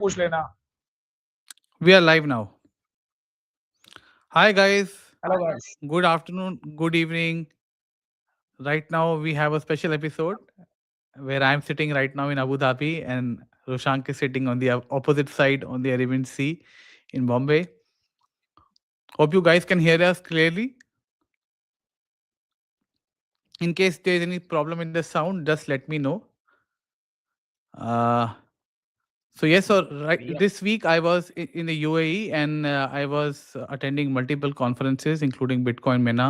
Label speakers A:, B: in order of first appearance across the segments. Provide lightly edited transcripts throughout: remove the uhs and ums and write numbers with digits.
A: पूछ लेना.
B: We are live now. Hi, guys.
A: Hello guys.
B: Good afternoon, good evening. Right now, we have a special episode where I'm sitting right now in Abu Dhabi and Roshank is sitting on the opposite side on the Arabian Sea in Bombay. Hope you guys can hear us clearly. In case there is any problem in the sound, just let me know. Uh, So yes, so right
A: Yeah.
B: this week I was in the UAE and I was attending multiple conferences, including Bitcoin Mena,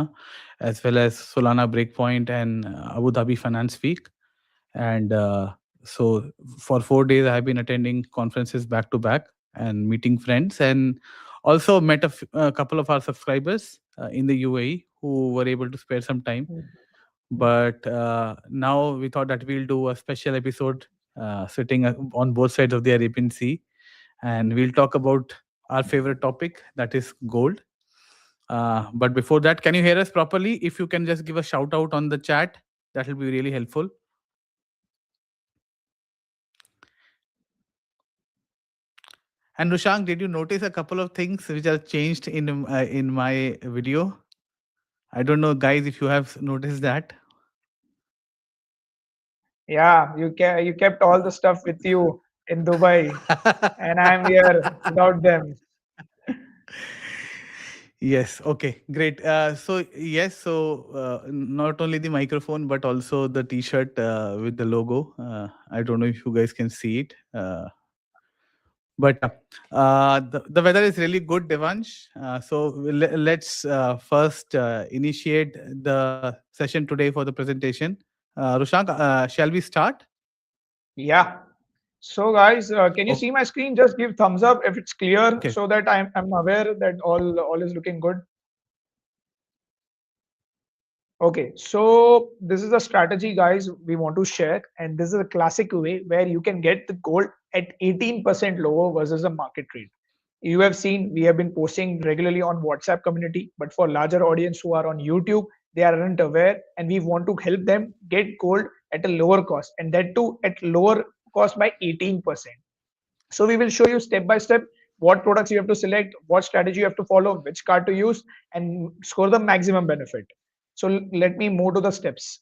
B: as well as Solana Breakpoint and Abu Dhabi Finance Week. And so for 4 days, I have been attending conferences back to back and meeting friends, and also met a couple of our subscribers in the UAE who were able to spare some time. But now we thought that we'll do a special episode sitting on both sides of the Arabian Sea, and we'll talk about our favorite topic, that is gold. But before that, can you hear us properly? If you can just give a shout out on the chat, that will be really helpful. And Rushank, did you notice a couple of things which are changed in my video? I don't know, guys, if you have noticed that.
A: Yeah, you kept all the stuff with you in Dubai, and I'm here without them.
B: Yes. Okay. Great. So yes. So not only the microphone but also the T-shirt with the logo. I don't know if you guys can see it. But the weather is really good, Devansh. Let's first initiate the session today for the presentation. Rushank, shall we start?
A: Yeah. So guys, can you
B: Oh,
A: see my screen? Just give thumbs up if it's clear,
B: okay.
A: so that I'm aware that all is looking good. Okay, so this is a strategy, guys, we want to share, and this is a classic way where you can get the gold at 18% lower versus a market rate. You have seen we have been posting regularly on WhatsApp community, but for larger audience who are on YouTube, they aren't aware, and we want to help them get gold at a lower cost, and that too at lower cost by 18%. So we will show you step by step what products you have to select, what strategy you have to follow, which card to use, and score the maximum benefit. So let me move to the steps.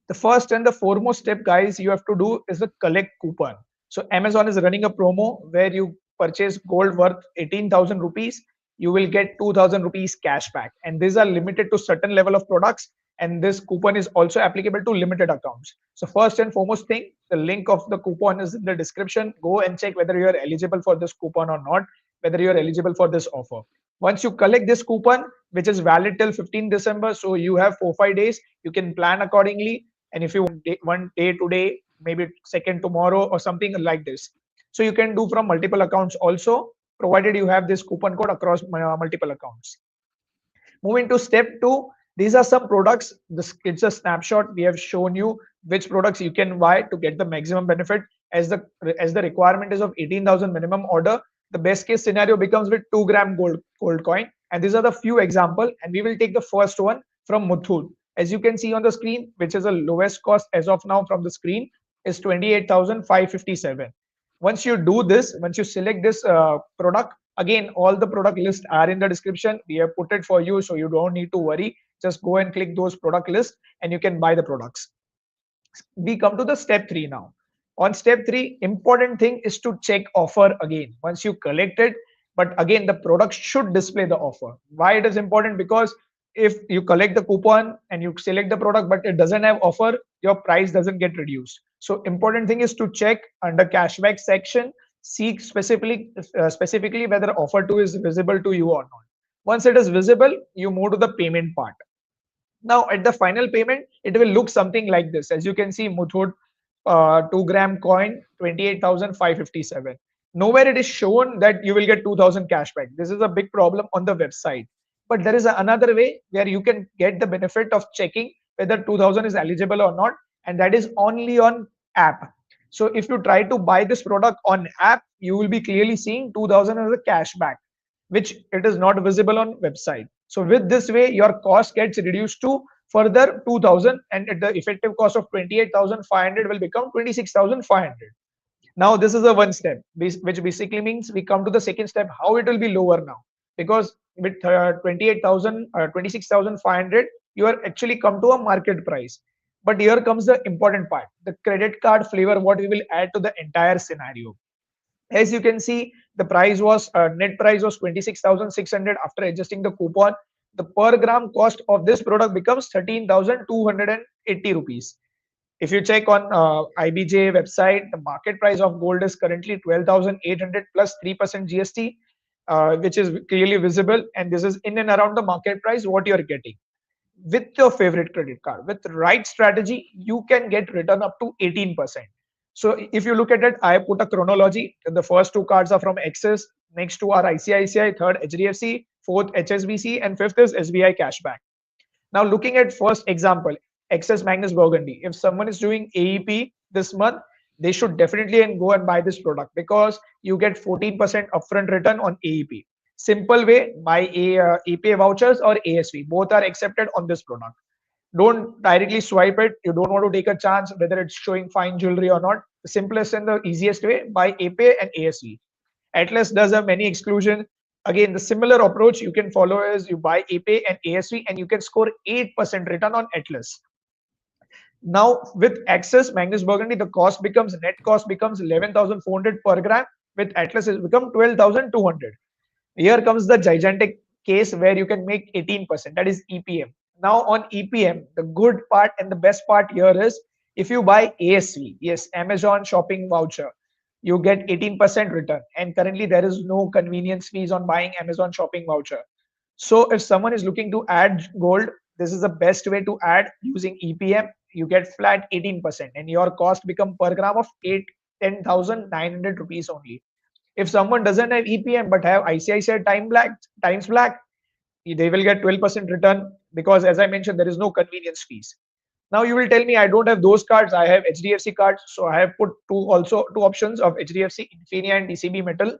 A: The first and the foremost step, guys, you have to do is the collect coupon. So Amazon is running a promo where you purchase gold worth 18,000 rupees, you will get 2,000 rupees cash back, and these are limited to certain level of products, and this coupon is also applicable to limited accounts. So first and foremost thing, the link of the coupon is in the description. Go and check whether you are eligible for this coupon or not, whether you are eligible for this offer. Once you collect this coupon, which is valid till 15 December, so you have 4-5 days, you can plan accordingly. And if you want one day today, maybe second tomorrow or something like this, so you can do from multiple accounts also, provided you have this coupon code across multiple accounts. Moving to step 2, these are some products. It's a snapshot. We have shown you which products you can buy to get the maximum benefit. As the requirement is of 18,000 minimum order, the best case scenario becomes with 2 gram gold coin, and these are the few example, and we will take the first one from Muthoot. As you can see on the screen, which is the lowest cost as of now from the screen, is 28,557. Once you do this, once you select this product, again, all the product lists are in the description. We have put it for you, so you don't need to worry. Just go and click those product lists and you can buy the products. We come to the step 3 now. On step 3, important thing is to check offer again. Once you collect it, but again, the product should display the offer. Why it is important? Because if you collect the coupon and you select the product but it doesn't have offer, your price doesn't get reduced. So important thing is to check under cashback section, see specifically whether offer 2 is visible to you or not. Once it is visible, you move to the payment part. Now at the final payment, it will look something like this. As you can see, Muthoot 2 gram coin 28,557. Nowhere it is shown that you will get 2,000 cashback. This is a big problem on the website. But there is another way where you can get the benefit of checking whether 2,000 is eligible or not, and that is only on app. So if you try to buy this product on app, you will be clearly seeing 2,000 as a cashback, which it is not visible on website. So with this way, your cost gets reduced to further 2,000, and at the effective cost of 28,500 will become 26,500. Now this is a one step, which basically means we come to the second step, how it will be lower now. Because with 28,000, 26,500, you are actually come to a market price. But here comes the important part, the credit card flavor, what we will add to the entire scenario. As you can see, the price was net price was 26,600 after adjusting the coupon. The per gram cost of this product becomes 13,280 rupees. If you check on IBJ website, the market price of gold is currently 12,800 plus 3% GST, which is clearly visible. And this is in and around the market price what you are getting. With your favorite credit card, with the right strategy, you can get return up to 18%. So if you look at it, I put a chronology. The first two cards are from Axis, next two are ICICI, third HDFC, fourth HSBC, and fifth is SBI Cashback. Now, looking at first example, Excess Magnus Burgundy. If someone is doing AEP this month, they should definitely go and buy this product because you get 14% upfront return on AEP. Simple way, buy APAY vouchers or ASV. Both are accepted on this product. Don't directly swipe it. You don't want to take a chance whether it's showing fine jewelry or not. The simplest and the easiest way, buy APAY and ASV. Atlas does have many exclusion. Again, the similar approach you can follow is you buy APAY and ASV and you can score 8% return on Atlas. Now with Access Magnus Burgundy, the cost becomes net cost becomes 11,400 per gram. With Atlas, it become 12,200. Here comes the gigantic case where you can make 18%. That is EPM. Now on EPM, the good part and the best part here is if you buy ASV, yes, Amazon shopping voucher, you get 18% return. And currently there is no convenience fees on buying Amazon shopping voucher. So if someone is looking to add gold, this is the best way to add using EPM. You get flat 18% and your cost become per gram of 10,900 rupees only. If someone doesn't have EPM but have ICICI Times Black, they will get 12% return because as I mentioned, there is no convenience fees. Now you will tell me I don't have those cards. I have HDFC cards. So I have put two options of HDFC, Infinia and DCB Metal.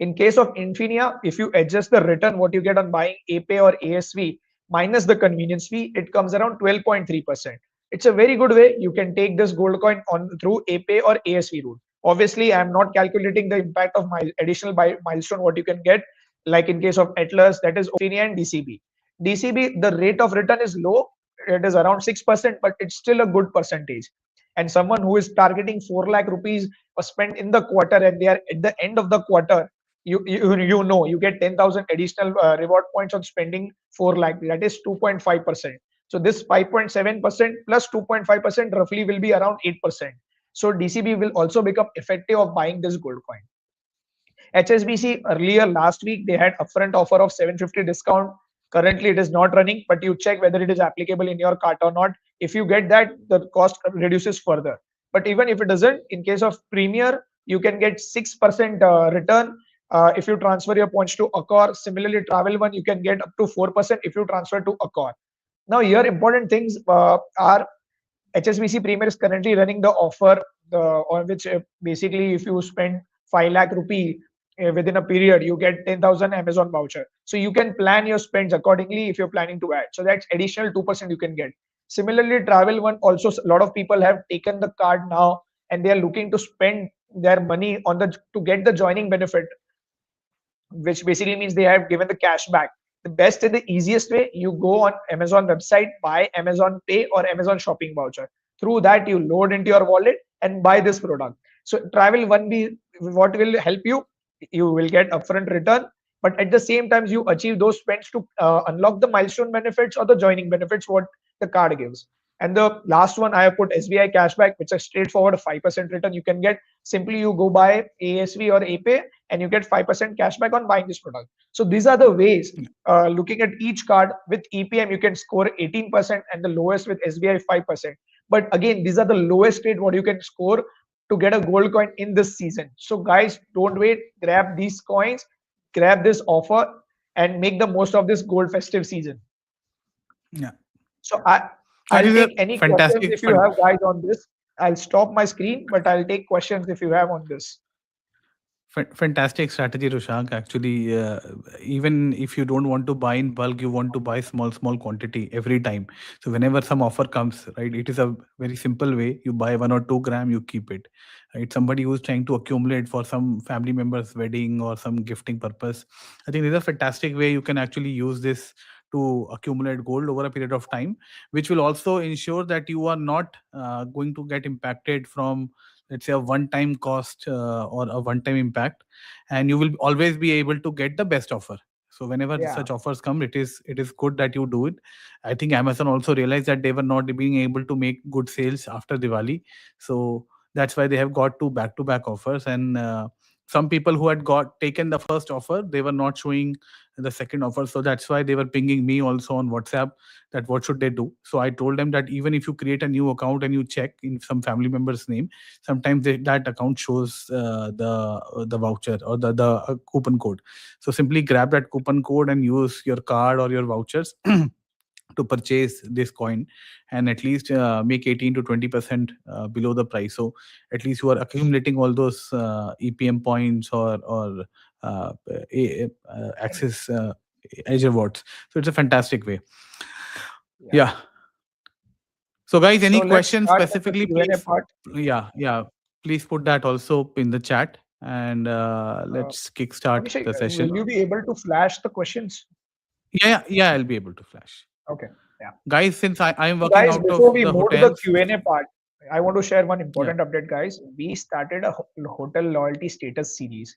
A: In case of Infinia, if you adjust the return, what you get on buying APAY or ASV minus the convenience fee, it comes around 12.3%. It's a very good way. You can take this gold coin on through APAY or ASV route. Obviously, I'm not calculating the impact of my additional milestone, what you can get, like in case of Atlas, that is Infinia and DCB. DCB, the rate of return is low. It is around 6%, but it's still a good percentage. And someone who is targeting 4 lakh rupees spent in the quarter and they are at the end of the quarter, you get 10,000 additional reward points on spending 4 lakh. That is 2.5%. So this 5.7% plus 2.5% roughly will be around 8%. So DCB will also become effective of buying this gold coin. HSBC earlier last week they had upfront offer of 750 discount. Currently it is not running, but you check whether it is applicable in your cart or not. If you get that, the cost reduces further. But even if it doesn't, in case of Premier, you can get 6% return if you transfer your points to ACCOR. Similarly, Travel One, you can get up to 4% if you transfer to ACCOR. Now, here important things are HSBC Premier is currently running the offer on which basically if you spend 5 lakh rupee within a period, you get 10,000 Amazon voucher. So you can plan your spends accordingly if you're planning to add. So that's additional 2% you can get. Similarly, Travel One also a lot of people have taken the card now and they are looking to spend their money on to get the joining benefit, which basically means they have given the cash back. The best and the easiest way, you go on Amazon website, buy Amazon Pay or Amazon shopping voucher. Through that, you load into your wallet and buy this product. So Travel One B, what will help you? You will get upfront return, but at the same time, you achieve those spends to unlock the milestone benefits or the joining benefits what the card gives. And the last one I have put SBI cashback, which is straightforward 5% return you can get. Simply you go buy ASV or APAY and you get 5% cashback on buying this product. So these are the ways. Looking at each card with EPM, you can score 18% and the lowest with SBI 5%. But again, these are the lowest rate what you can score to get a gold coin in this season. So guys, don't wait. Grab these coins, grab this offer, and make the most of this gold festive season.
B: Yeah.
A: So
B: It
A: I'll
B: is a
A: take any questions
B: fantastic
A: if you
B: fund.
A: have guys on this. I'll stop my screen, but I'll take questions if you have on this.
B: Fantastic strategy, Rushank. Actually, even if you don't want to buy in bulk, you want to buy small quantity every time. So whenever some offer comes, right, it is a very simple way. You buy 1 or 2 gram, you keep it. Right, somebody who's trying to accumulate for some family member's wedding or some gifting purpose. I think this is a fantastic way you can actually use this to accumulate gold over a period of time, which will also ensure that you are not going to get impacted from, let's say, a one time cost or a one time impact, and you will always be able to get the best offer. So whenever
A: Yeah,
B: such offers come, it is good that you do it. I think Amazon also realized that they were not being able to make good sales after Diwali, so that's why they have got two back to back offers. And some people who had got taken the first offer, they were not showing the second offer, so that's why they were pinging me also on WhatsApp that what should they do. So I told them that even if you create a new account and you check in some family member's name, sometimes that account shows the voucher or the coupon code. So simply grab that coupon code and use your card or your vouchers to purchase this coin, and at least make 18 to 20% below the price. So at least you are accumulating all those EPM points or access edge rewards. So it's a fantastic way.
A: yeah.
B: Yeah. So guys,
A: So
B: any
A: let's
B: questions
A: start with the
B: specifically,
A: Q&A
B: please?
A: part.
B: Yeah, please put that also in the chat, and
A: Uh,
B: let's kickstart
A: Abhishek,
B: the
A: will
B: session.
A: you be able to flash the questions?
B: Yeah, I'll be able to flash.
A: Okay. Yeah.
B: Guys, since I am
A: So
B: working
A: guys,
B: out
A: before
B: of
A: we
B: the
A: move to the
B: hotels,
A: Q&A part, I want to share one
B: yeah,
A: important update, guys. We started a hotel loyalty status series.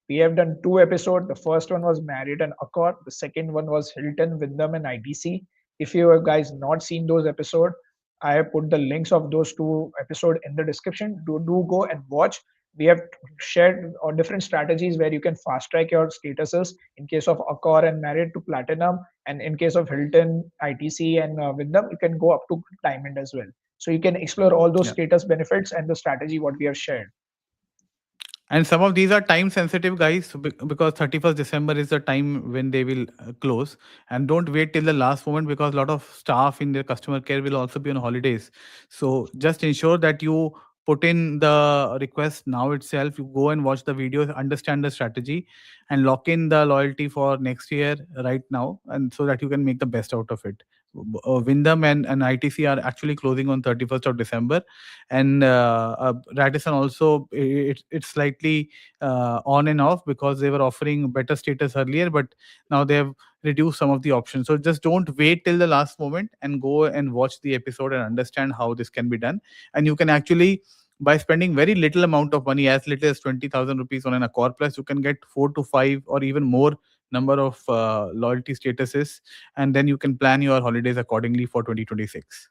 A: We have done two episodes. The first one was Marriott and Accor. The second one was Hilton, Wyndham, and ITC. If you have guys not seen those episodes, I have put the links of those two episodes in the description. Do go and watch. We have shared different strategies where you can fast track your statuses in case of Accor and Marriott to Platinum, and in case of Hilton, ITC, and Wyndham, you can go up to Diamond as well. So you can explore all those
B: yeah.
A: status benefits and the strategy what we have shared.
B: And some of these are time sensitive, guys, because 31st December is the time when they will close. And don't wait till the last moment, because a lot of staff in their customer care will also be on holidays. So just ensure that you put in the request now itself. You go and watch the videos, understand the strategy, and lock in the loyalty for next year right now, and so that you can make the best out of it. Wyndham and ITC are actually closing on 31st of December, and Radisson also, it's slightly on and off, because they were offering better status earlier, but now they have reduced some of the options. So just don't wait till the last moment, and go and watch the episode and understand how this can be done. And you can actually, by spending very little amount of money, as little as 20,000 rupees on an Accor Plus, you can get 4 to 5 or even more number of loyalty statuses, and then you can plan your holidays accordingly for 2026.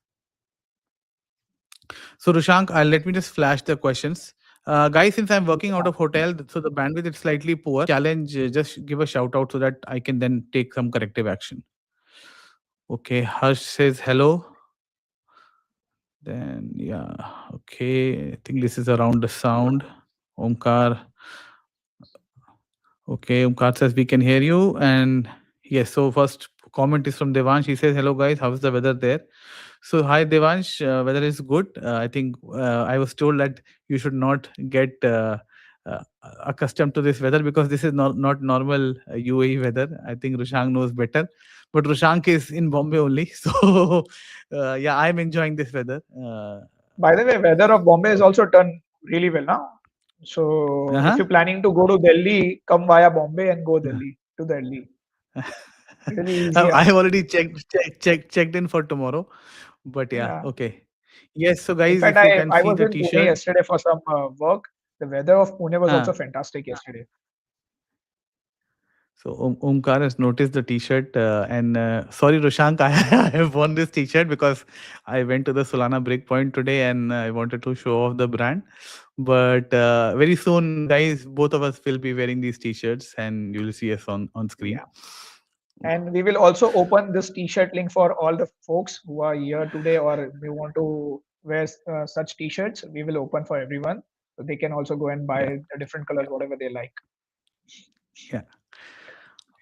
B: So Rushank, let me just flash the questions. Guys, since I'm working out
A: Yeah.
B: of hotel, so the bandwidth is slightly poor. Challenge, just give a shout out so that I can then take some corrective action. Okay, Harsh says hello. Then yeah, okay. I think this is around the sound. Omkar, okay. Omkar says we can hear you. And yes, so first comment is from Devansh. He says, hello guys, how's the weather there? So hi Devansh, weather is good. I think I was told that you should not get uh, accustomed to this weather, because this is not normal UAE weather. I think Rushank knows better, but Rushank is in Bombay only, so yeah, I'm enjoying this weather.
A: By the way, weather of Bombay is also turned really well now. So if
B: Uh-huh.
A: you're planning to go to Delhi, come via Bombay and go Delhi to Delhi. Really easier.
B: I have already checked in for tomorrow, but yeah,
A: Yeah.
B: okay. Yes, so
A: In
B: guys,
A: fact,
B: if you can
A: I
B: see
A: was
B: the
A: in Pune
B: T-shirt.
A: yesterday for some work. The weather of Pune was
B: Huh.
A: also fantastic yesterday.
B: So Omkar has noticed the T-shirt, and sorry, Rushank, I have worn this T-shirt because I went to the Solana Breakpoint today and I wanted to show off the brand. But very soon, guys, both of us will be wearing these T-shirts, and you will see us on screen.
A: Yeah. And we will also open this T-shirt link for all the folks who are here today or we want to wear such T-shirts. We will open for everyone, so they can also go and buy
B: Yeah,
A: the different colors, whatever they like.
B: yeah.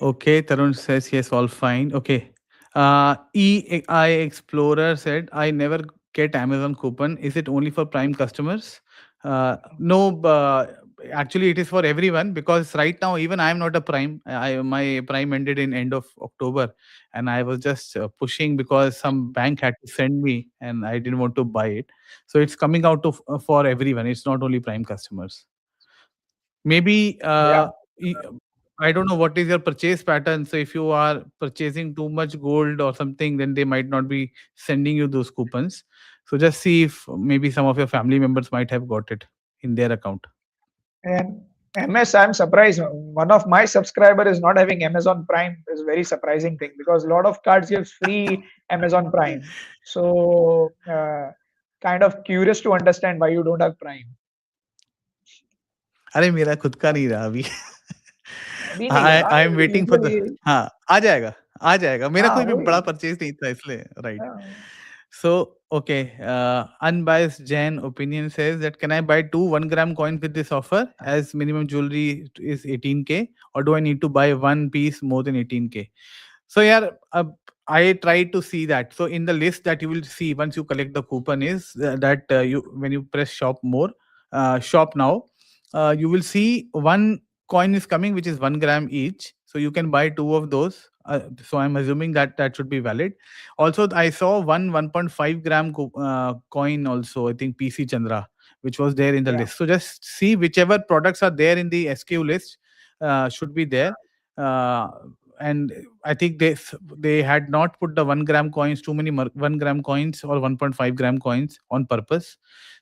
B: Okay, Tarun says yes, all fine. Okay. EI Explorer said, I never get Amazon coupon. Is it only for Prime customers? No, actually it is for everyone, because right now even I am not a prime. My prime ended in end of October, and I was just pushing because some bank had to send me, and I didn't want to buy it. So it's coming out of for everyone. It's not only prime customers. Maybe
A: Yeah,
B: I don't know what is your purchase pattern. So if you are purchasing too much gold or something, then they might not be sending you those coupons. So just see if maybe some of your family members might have got it in their account.
A: and MS, I'm surprised. One of my subscriber is not having Amazon Prime is very surprising thing because a lot of cards gives free Amazon Prime. So kind of curious to understand why you don't have Prime.
B: अरे मेरा खुद का नहीं रहा अभी।
A: अभी नहीं है
B: आई
A: ना
B: I am waiting for the,
A: usually.
B: हाँ, आ जाएगा। मेरा
A: हाँ
B: कोई भी
A: वही।
B: बड़ा परचेज़ नहीं था इसलिए, राइट।
A: हाँ,
B: So, okay, unbiased Jain opinion says that can I buy two 1 gram coins with this offer as minimum jewelry is 18K, or do I need to buy one piece more than 18K? So yeah, I tried to see that. So in the list that you will see once you collect the coupon is that you when you press shop more, shop now, you will see one coin is coming which is 1 gram each. So you can buy two of those. So I'm assuming that that should be valid. Also, I saw one 1.5 gram coin also. I think PC Chandra, which was there in the
A: yeah,
B: list. So just see whichever products are there in the SKU list should be there. Uh, and I think they had not put the 1 gram coins, too many 1 gram coins or 1.5 gram coins on purpose.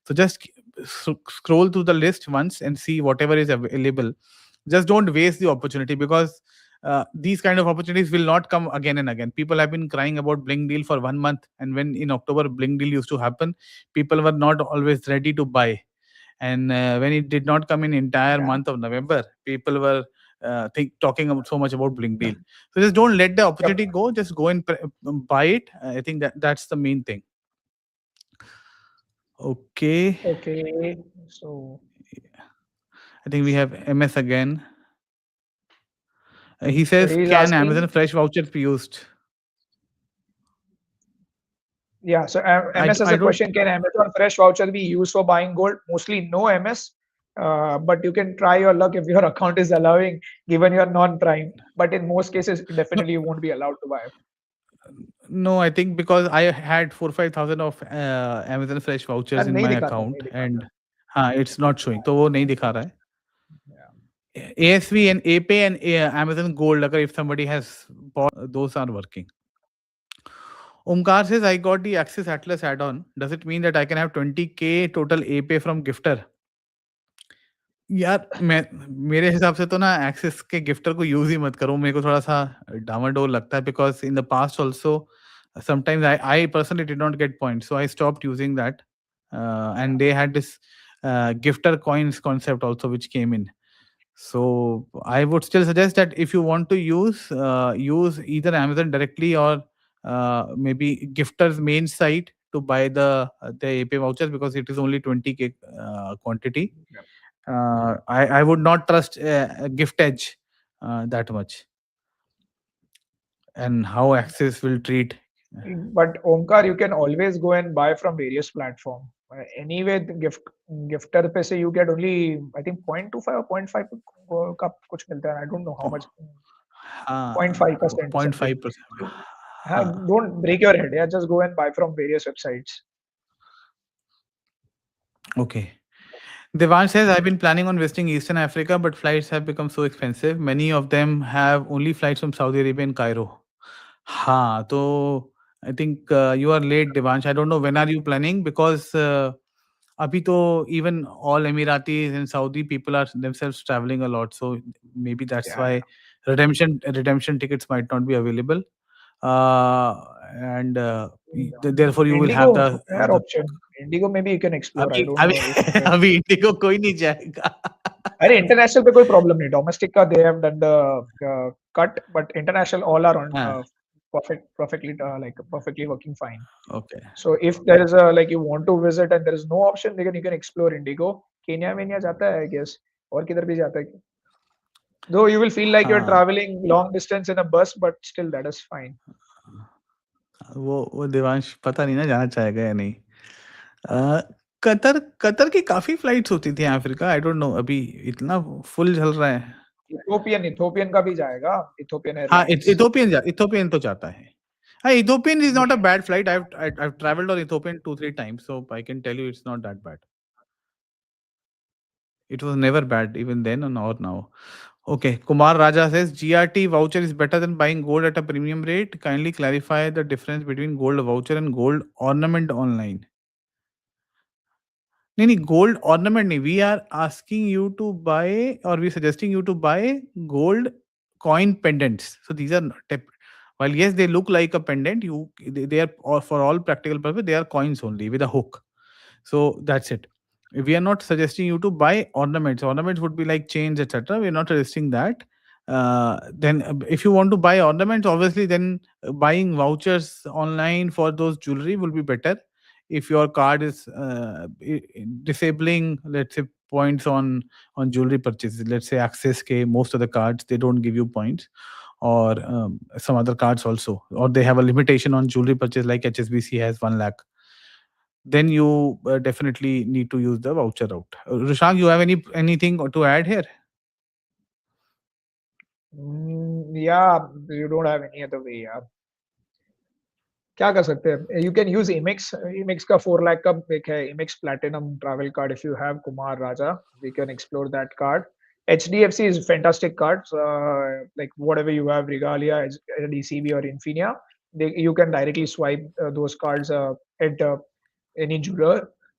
B: So just scroll through the list once and see whatever is available. Just don't waste the opportunity, because these kind of opportunities will not come again and again. People have been crying about Blink Deal for 1 month, and when in October Blink Deal used to happen, people were not always ready to buy. And when it did not come in entire
A: yeah,
B: month of November, people were talking about so much about Blink Deal. So just don't let the
A: yep.
B: opportunity go. Just go and buy it. I think that's the main thing. Okay,
A: Okay, so
B: I think we have MS again. He
A: so
B: says,
A: he's
B: can Amazon
A: asking.
B: Fresh vouchers be used?
A: Yeah, so MS has
B: I
A: a
B: don't.
A: question: can Amazon Fresh voucher be used for buying gold? Mostly no, MS. But you can try your luck if your account is allowing, given your non-prime. But in most cases,
B: No,
A: definitely you won't be allowed to buy.
B: no, I think because I had 4-5 thousand of Amazon Fresh vouchers in
A: नहीं
B: my
A: दिखाता, नहीं
B: account,
A: दिखाता.
B: and हाँ, it's not showing. तो वो नहीं दिखा रहा है.
A: Yeah.
B: ASV and APAY and Amazon Gold, अगर if somebody has bought, those are working. Omkar says, I got the Access Atlas add-on. Does it mean that I can have 20K total APAY from gifter? यार मैं मेरे हिसाब से तो ना axis के gifter को यूज ही मत करो, मेरे को थोड़ा सा डामाडोल लगता है, because in the past also sometimes I personally did not get points, so I stopped using that.
A: Yeah.
B: And they had this gifter coins concept also which came in. So I would still suggest that if you want to use either Amazon directly or maybe gifter's main site to buy the AP vouchers, because it is only 20K quantity.
A: Yeah.
B: I would not trust Gift Edge that much, and how Axis will treat.
A: But Omkar, you can always go and buy from various platform. Anyway, the gifter पे से you get only I think 0.25 or 0.5 का कुछ मिलता है. I don't know how much.
B: हाँ,
A: 0.5% or something.
B: 0.5%.
A: So,
B: हाँ,
A: don't break your head. Yeah, just go and buy from various websites.
B: okay. Devansh says, I've been planning on visiting Eastern Africa, but flights have become so expensive. Many of them have only flights from Saudi Arabia and Cairo. हाँ, तो I think you are late, Devansh. I don't know when are you planning, because अभी तो even all Emiratis and Saudi people are themselves traveling a lot. So maybe that's
A: Yeah,
B: why redemption tickets might not be available. Uh, and
A: yeah.
B: therefore you will have
A: Indigo,
B: the
A: fair option. Indigo maybe you can explore. I
B: अभी
A: don't
B: अभी
A: know if
B: अभी Indigo कोई नहीं जाएगा.
A: अरे international पे कोई problem नहीं. डोमेस्टिक का they have done the cut, but international all are on
B: हाँ,
A: perfectly like perfectly working fine.
B: okay.
A: So if there is a like you want to visit and there is no option, then you can explore Indigo. केन्या वेन्या जाता है, I guess. और किधर भी जाता है. Though you will feel like you're
B: हाँ,
A: traveling long distance in a bus, but still that is fine.
B: वो देवांश पता नहीं ना जाना चाहेगा या नहीं. कतर कतर की काफ़ी फ्लाइट्स होती थी अफ्रीका, आई डोंट नो अभी इतना फुल चल रहा है।
A: इथोपियन इथोपियन का भी जाएगा, इथोपियन
B: हाँ,
A: एयरलाइंस।
B: इथोपियन तो जाता है। हाँ, Ethiopian is not a bad flight. I've traveled on Ethiopian 2-3 times, so I can tell you it's not that bad. It was never bad even then or now. Okay, Kumar Raja says GRT voucher is better than buying gold at a premium rate. Kindly clarify the difference between gold voucher and gold ornament online. नहीं नहीं, gold ornament नहीं, we are asking you to buy or we suggesting you to buy gold coin pendants. So these are while yes they look like a pendant, they are, or for all practical purpose, they are coins only with a hook. So that's it. We are not suggesting you to buy ornaments. Ornaments would be like chains, etc. We are not suggesting that. Then if you want to buy ornaments, obviously then buying vouchers online for those jewelry will be better. If your card is disabling, let's say, points on jewelry purchases, let's say Access K, most of the cards they don't give you points, or some other cards also, or they have a limitation on jewelry purchase like HSBC has 1 lakh, then you definitely need to use the voucher route. Rushang, you have anything to add here?
A: Yeah, you don't have any other way, yeah. क्या कर सकते हैं, you can use Amex, Amex का 4 लाख का एक है, Amex platinum travel card, if you have Kumar Raja we can explore that card. HDFC is fantastic cards, like whatever you have, Regalia, DCB or Infinia, you can directly swipe those cards at any jeweler.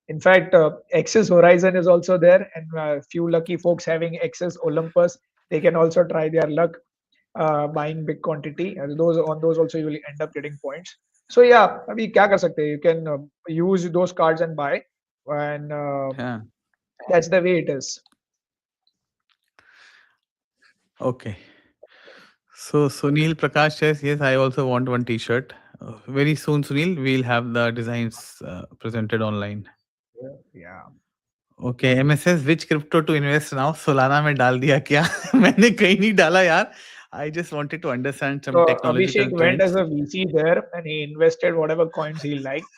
A: In fact, Axis Horizon is also there, and few lucky folks having Axis Olympus, they can also try their luck buying big quantity, and those on those also you will end up getting points. So yeah, अभी क्या कर सकते हैं, you can use those cards and buy, and
B: Yeah.
A: that's the way it is.
B: Okay. So Sunil Prakash says, yes, I also want one T-shirt. Very soon, Sunil, we'll have the designs presented online.
A: Yeah.
B: Okay, MSS which crypto to invest now? Solana में डाल दिया क्या? मैंने कहीं नहीं डाला यार. I just wanted to understand some
A: So
B: technological
A: Abhishek went as
B: trends.
A: a VC there, and he invested whatever coins he liked.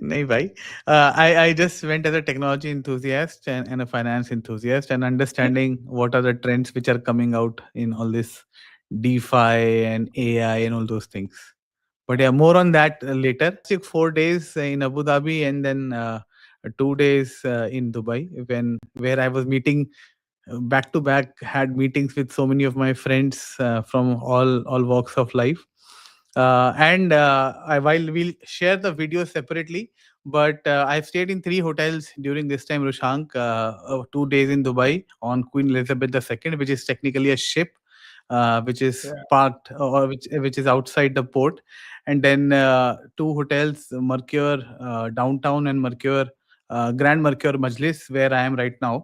B: नहीं भाई, I just went as a technology enthusiast and a finance enthusiast, and understanding what are the trends which are coming out in all this DeFi and AI and all those things. But yeah, more on that later. Took 4 days in Abu Dhabi, and then 2 days in Dubai, where I was meeting back to back, had meetings with so many of my friends from all walks of life. While we'll share the videos separately, but I've stayed in 3 hotels during this time, Rushank. 2 days in Dubai on Queen Elizabeth II, which is technically a ship, which is
A: Yeah.
B: parked, or which is outside the port, and then 2 hotels, Mercure downtown and Mercure Grand Mercure Majlis, where I am right now.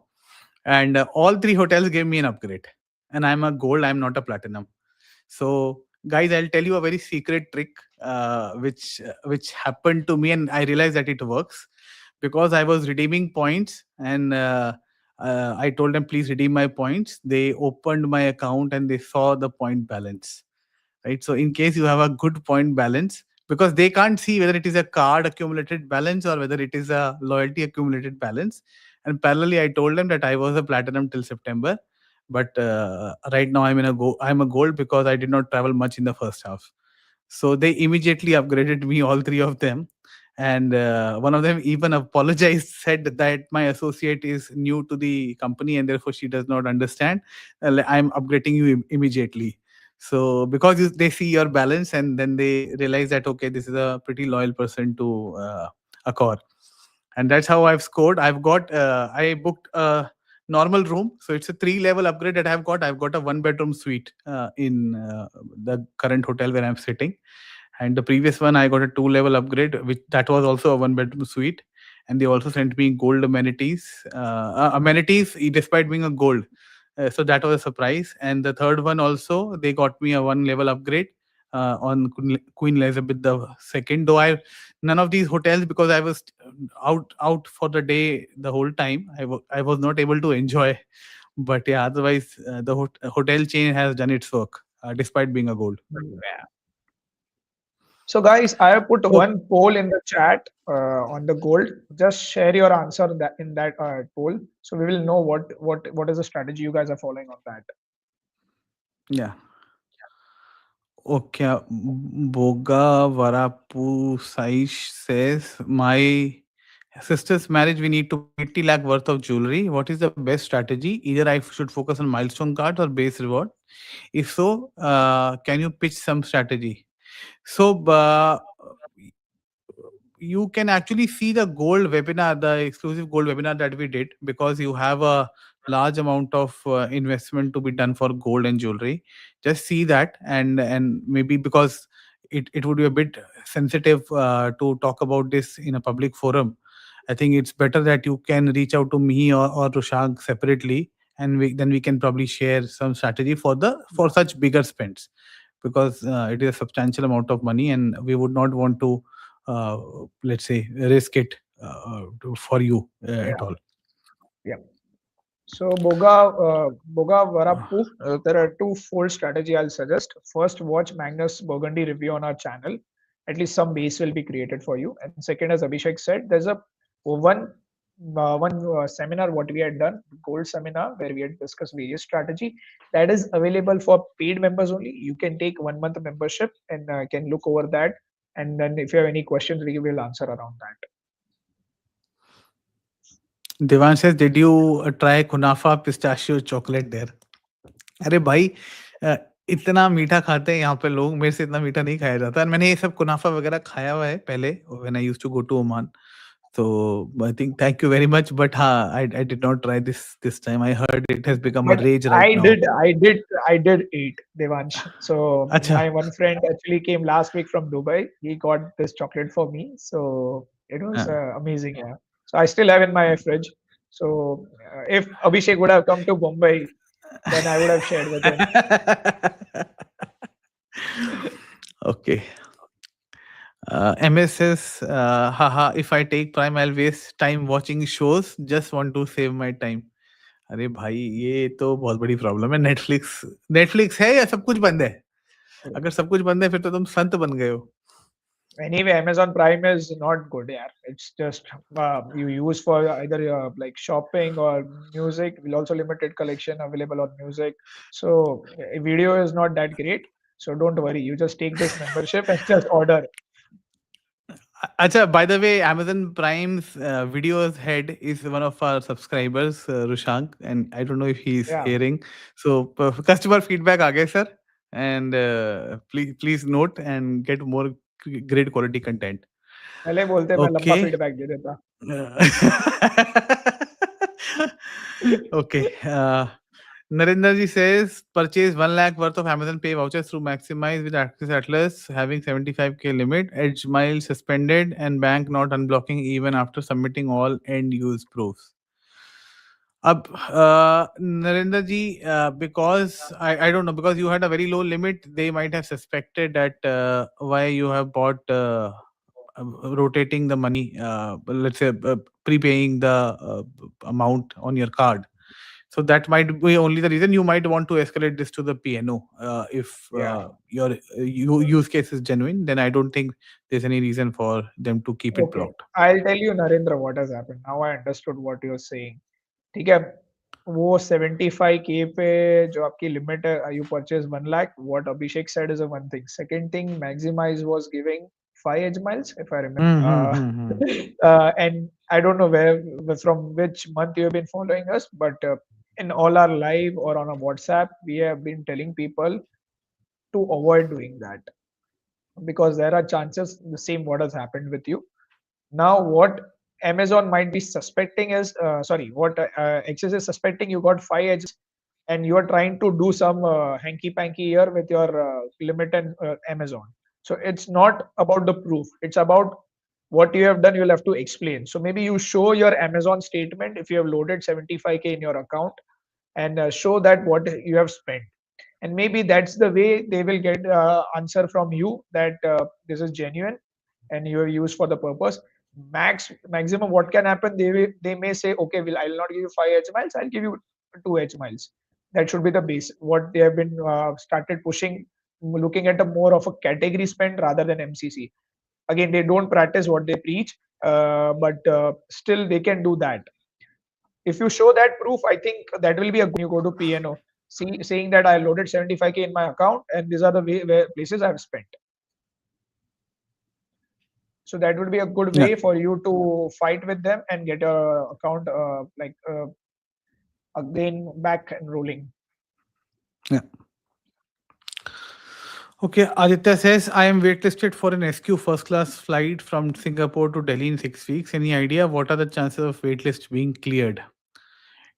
B: And all 3 hotels gave me an upgrade, and I'm a gold, I'm not a platinum. So guys, I'll tell you a very secret trick which happened to me, and I realized that it works because I was redeeming points, and I told them, please redeem my points. They opened my account and they saw the point balance, right? So in case you have a good point balance, because they can't see whether it is a card accumulated balance or whether it is a loyalty accumulated balance. And parallelly, I told them that I was a platinum till September, but right now I'm a gold because I did not travel much in the first half. So they immediately upgraded me, all 3 of them. And one of them even apologized, said that my associate is new to the company and therefore she does not understand. I'm upgrading you immediately. So because they see your balance, and then they realize that, okay, this is a pretty loyal person to Accor. And that's how I've scored. I booked a normal room, so it's a 3-level upgrade that I've got a 1-bedroom suite in the current hotel where I'm sitting. And the previous one, I got a 2-level upgrade, which that was also a 1-bedroom suite. And they also sent me gold amenities despite being a gold. So that was a surprise. And the third one also, they got me a 1-level upgrade on Queen Elizabeth II. Though none of these hotels, because I was out for the day the whole time, I was not able to enjoy. But yeah, otherwise the hotel chain has done its work despite being a gold.
A: Yeah. So guys, I have put
B: So
A: one poll in the chat on the gold. Just share your answer in that poll, so we will know what is the strategy you guys are following on that.
B: yeah. Okay. Boga Varapu Saish says, my sister's marriage, we need to buy 80 lakh worth of jewelry. What is the best strategy? Either I should focus on milestone cards or base reward. If so, can you pitch some strategy? So, you can actually see the gold webinar, the exclusive gold webinar that we did, because you have a large amount of investment to be done for gold and jewelry. Just see that, and maybe because it would be a bit sensitive to talk about this in a public forum. I think it's better that you can reach out to me or Rushag separately, and then we can probably share some strategy for
A: Yeah,
B: such bigger spends, because it is a substantial amount of money, and we would not want to uh, let's say risk it for you at
A: yeah,
B: all.
A: yeah. So Boga Varapu, there are two fold strategy I'll suggest. First, watch Magnus Burgundy review on our channel. At least some base will be created for you. And second, as Abhishek said, there's a one seminar what we had done, gold seminar, where we had discussed various strategy that is available for paid members only. You can take 1 month membership and can look over that. And then if you have any questions, we will answer around that.
B: Devan says, did you try kunafa pistachio chocolate there? अरे भाई, अ, इतना मीठा खाते हैं यहाँ पे लोग, मेरे से इतना मीठा नहीं खाया जाता, और मैंने ये सब कुनाफा वगैरह खाया हुआ है पहले when I used to go to Oman. So I think thank you very much, but I did not try this time. I heard it has become a
A: But
B: rage right
A: I
B: now.
A: did, I did, I did eat Devansh. So
B: अच्छा.
A: my one friend actually came last week from Dubai. He got this chocolate for me, so it was
B: हाँ.
A: amazing. Yeah. So I still have in my fridge. So if Abhishek would have come to Mumbai, then I would have shared with him.
B: Okay. MS says, haha, if I take Prime, I'll waste time watching shows. Just want to save my time. अरे भाई, ये तो बहुत बड़ी problem है. Netflix Netflix है या सब कुछ बंद है? अगर सब कुछ बंद है फिर तो तुम संत बन गए हो.
A: Anyway, Amazon Prime is not good. Yeah, it's just you use for either like shopping or music. Will also limited collection available on music. So video is not that great. So don't worry. You just take this membership and just order.
B: Acha, by the way, Amazon Prime's videos head is one of our subscribers, Rushank, and I don't know if he's
A: Yeah.
B: hearing. So, customer feedback, aage sir, and please note and get more great quality content.
A: पहले बोलते मैं लंबा
B: Okay.
A: Feedback दे देता.
B: Okay. Narendra ji says, purchase 1 lakh worth of Amazon Pay vouchers through Maximize with Access Atlas, having 75K limit, Edge Miles suspended, and bank not unblocking even after submitting all end use proofs. Ab, Narendra ji, because I don't know, because you had a very low limit, they might have suspected that why you have bought rotating the money, let's say prepaying the amount on your card. So that might be only the reason. You might want to escalate this to the PNO. If
A: Yeah.
B: your use case is genuine, then I don't think there's any reason for them to keep it
A: Okay.
B: blocked.
A: I'll tell you, Narendra, what has happened. Now I understood what you're saying. ठीक है, वो 75K पे जो आपकी limit है, you purchase 1 lakh. What Abhishek said is a one thing. Second thing, Maximize was giving 5 Edge miles, if I remember.
B: Mm-hmm.
A: And I don't know from which month you have been following us, but in all our live or on a WhatsApp, we have been telling people to avoid doing that because there are chances the same what has happened with you. Now, what Amazon might be suspecting is, what Access is suspecting, you got 5 edges and you are trying to do some hanky panky here with your limit and Amazon. So it's not about the proof, it's about what you have done, you'll have to explain. So maybe you show your Amazon statement if you have loaded 75K in your account and show that what you have spent. And maybe that's the way they will get answer from you that this is genuine and you have used for the purpose. Maximum what can happen, they may say, okay, well, I'll not give you 5 Edge miles, I'll give you 2 Edge miles. That should be the base what they have been started pushing looking at a more of a category spend rather than MCC. Again, they don't practice what they preach, but still they can do that. If you show that proof, I think that will be a you go to PNO, saying that I loaded 75K in my account and these are the where places I've spent. So that would be a good
B: Yeah.
A: way for you to fight with them and get your account again back and rolling.
B: Yeah. Okay, Aditya says, I am waitlisted for an SQ first class flight from Singapore to Delhi in 6 weeks. Any idea what are the chances of waitlist being cleared?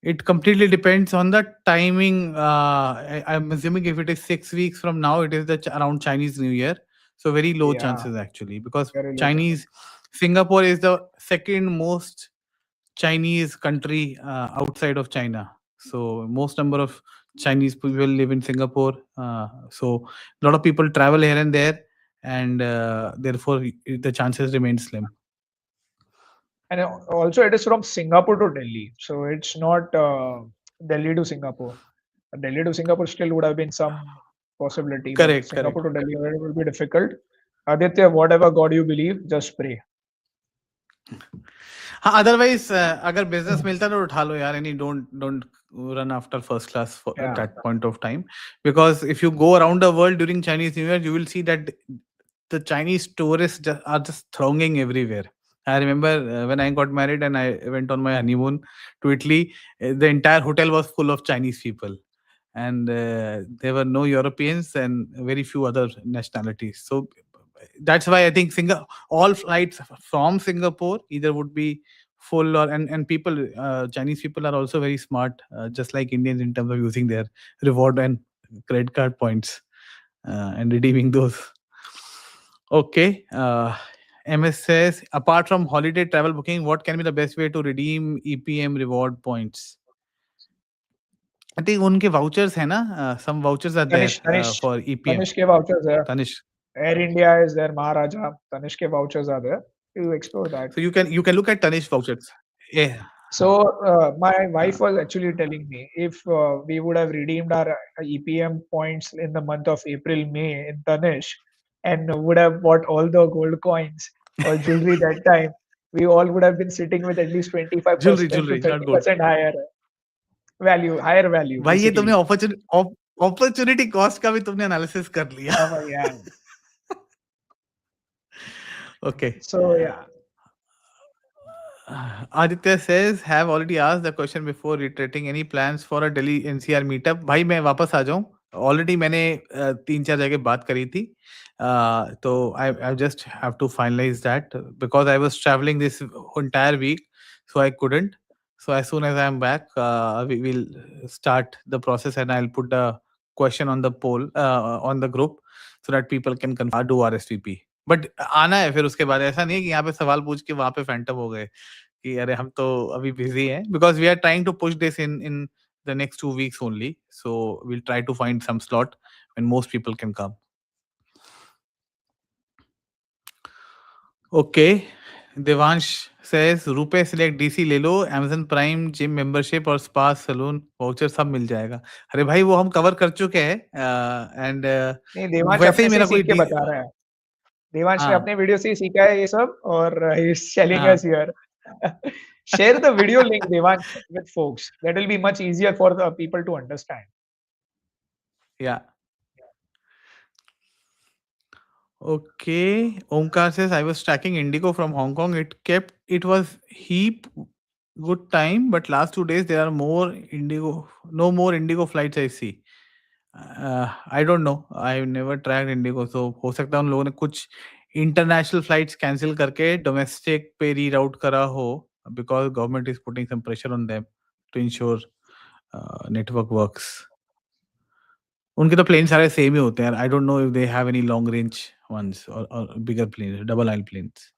B: It completely depends on the timing. I'm assuming if it is 6 weeks from now, it is around Chinese New Year. So very low
A: Yeah,
B: chances actually, because
A: very low chances.
B: Singapore is the second most Chinese country outside of China. So most number of Chinese people live in Singapore. So a lot of people travel here and there, and therefore the chances remain slim.
A: And also, it is from Singapore to Delhi, so it's not Delhi to Singapore. Delhi to Singapore still would have been some possibility, but
B: Correct, correct.
A: Singapore to Delhi it will be difficult. Aditya, whatever God you believe, just pray.
B: हाँ, otherwise अगर business मिलता है तो उठा लो यार, and don't run after first class at
A: Yeah.
B: that point of time, because if you go around the world during Chinese New Year, you will see that the Chinese tourists are just thronging everywhere. I remember when I got married and I went on my honeymoon to Italy, the entire hotel was full of Chinese people, and there were no Europeans and very few other nationalities. So that's why I think all flights from Singapore either would be full, or and people, Chinese people are also very smart, just like Indians, in terms of using their reward and credit card points and redeeming those. Okay. MS says, apart from holiday travel booking, what can be the best way to redeem EPM reward points? I think उनके vouchers है ना, some vouchers are there for EPM.
A: Tanishq vouchers there.
B: Tanish.
A: Air India is there, Maharaja. Tanishq vouchers are there. You explore that.
B: So you can look at Tanish vouchers. Yeah.
A: So my wife was actually telling me if we would have redeemed our EPM points in the month of April, May in Tanish, and would have bought all the gold coins or jewelry that time, we all would have been sitting with at least 25% to
B: Jewelry, not gold.
A: 30% higher value,
B: भाई ये तुमने
A: basically.
B: Opportunity cost का भी तुमने analysis कर लिया.
A: Yeah.
B: Okay.
A: So yeah.
B: Aditya says, have already asked the question before reiterating any plans for a Delhi NCR meetup. भाई मैं वापस आ जाऊं. Already मैंने 3-4 जगह बात करी थी. तो I just have to finalize that because I was traveling this entire week, so I couldn't. So as soon as I'm back, we will start the process and I'll put the question on the poll on the group so that people can do RSVP. But आना है फिर उसके बाद, ऐसा नहीं है कि यहाँ पे सवाल पूछ के वहां पे फैंटम हो गए कि अरे हम तो अभी बिजी हैं, because we are trying to push this in the next 2 weeks only, so we'll try to find some slot when most people can come. Okay. Devansh says, रुपए select DC ले लो, Amazon Prime gym membership और spa salon voucher सब मिल जाएगा. अरे भाई वो हम cover कर चुके हैं एंड
A: नहीं, देवांश
B: वैसे
A: अपने
B: ही
A: से
B: मेरा कोई
A: सीख के बता रहा है. देवांश ने अपने वीडियो से ही सीखा है ये सब और he is telling us here. Share the video link, Devansh, with folks. That will be much easier for the people to understand.
B: Yeah. Okay. Omkar says, I was tracking Indigo from Hong Kong. It was heap good time, but last 2 days there are no more Indigo flights I see. I don't know. I've never tracked Indigo, so हो सकता है उन लोगों ने कुछ international flights cancel करके domestic पे reroute करा हो, because government is putting some pressure on them to ensure network works. उनके तो प्लेन सारे सेम ही होते हैं. आई don't know if they have any long range ones or bigger planes, double aisle planes.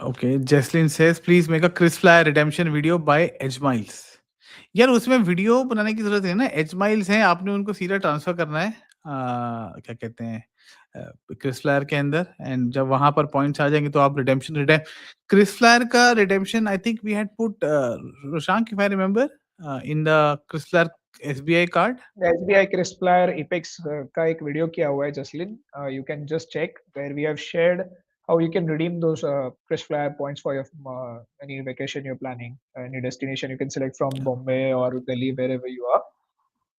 B: Okay, Jesslyn says, please make a KrisFlyer redemption video by Edge Miles. यार उसमें video बनाने की जरूरत है ना. एज माइल्स हैं, आपने उनको सीधा ट्रांसफर करना है क्या कहते हैं क्रिसफ्लायर के अंदर, एंड जब वहां पर पॉइंट्स आ जाएंगे तो आप रिडेम्पशन क्रिसफ्लायर का redemption I think we had put रोशांक, if I remember, in the KrisFlyer SBI card?
A: SBI Crispler Apex का एक वीडियो किया हुआ है Jasleen. You can just check where we have shared how you can redeem those Crispler points for your any vacation you're planning, any destination you can select from Bombay or Delhi wherever you are.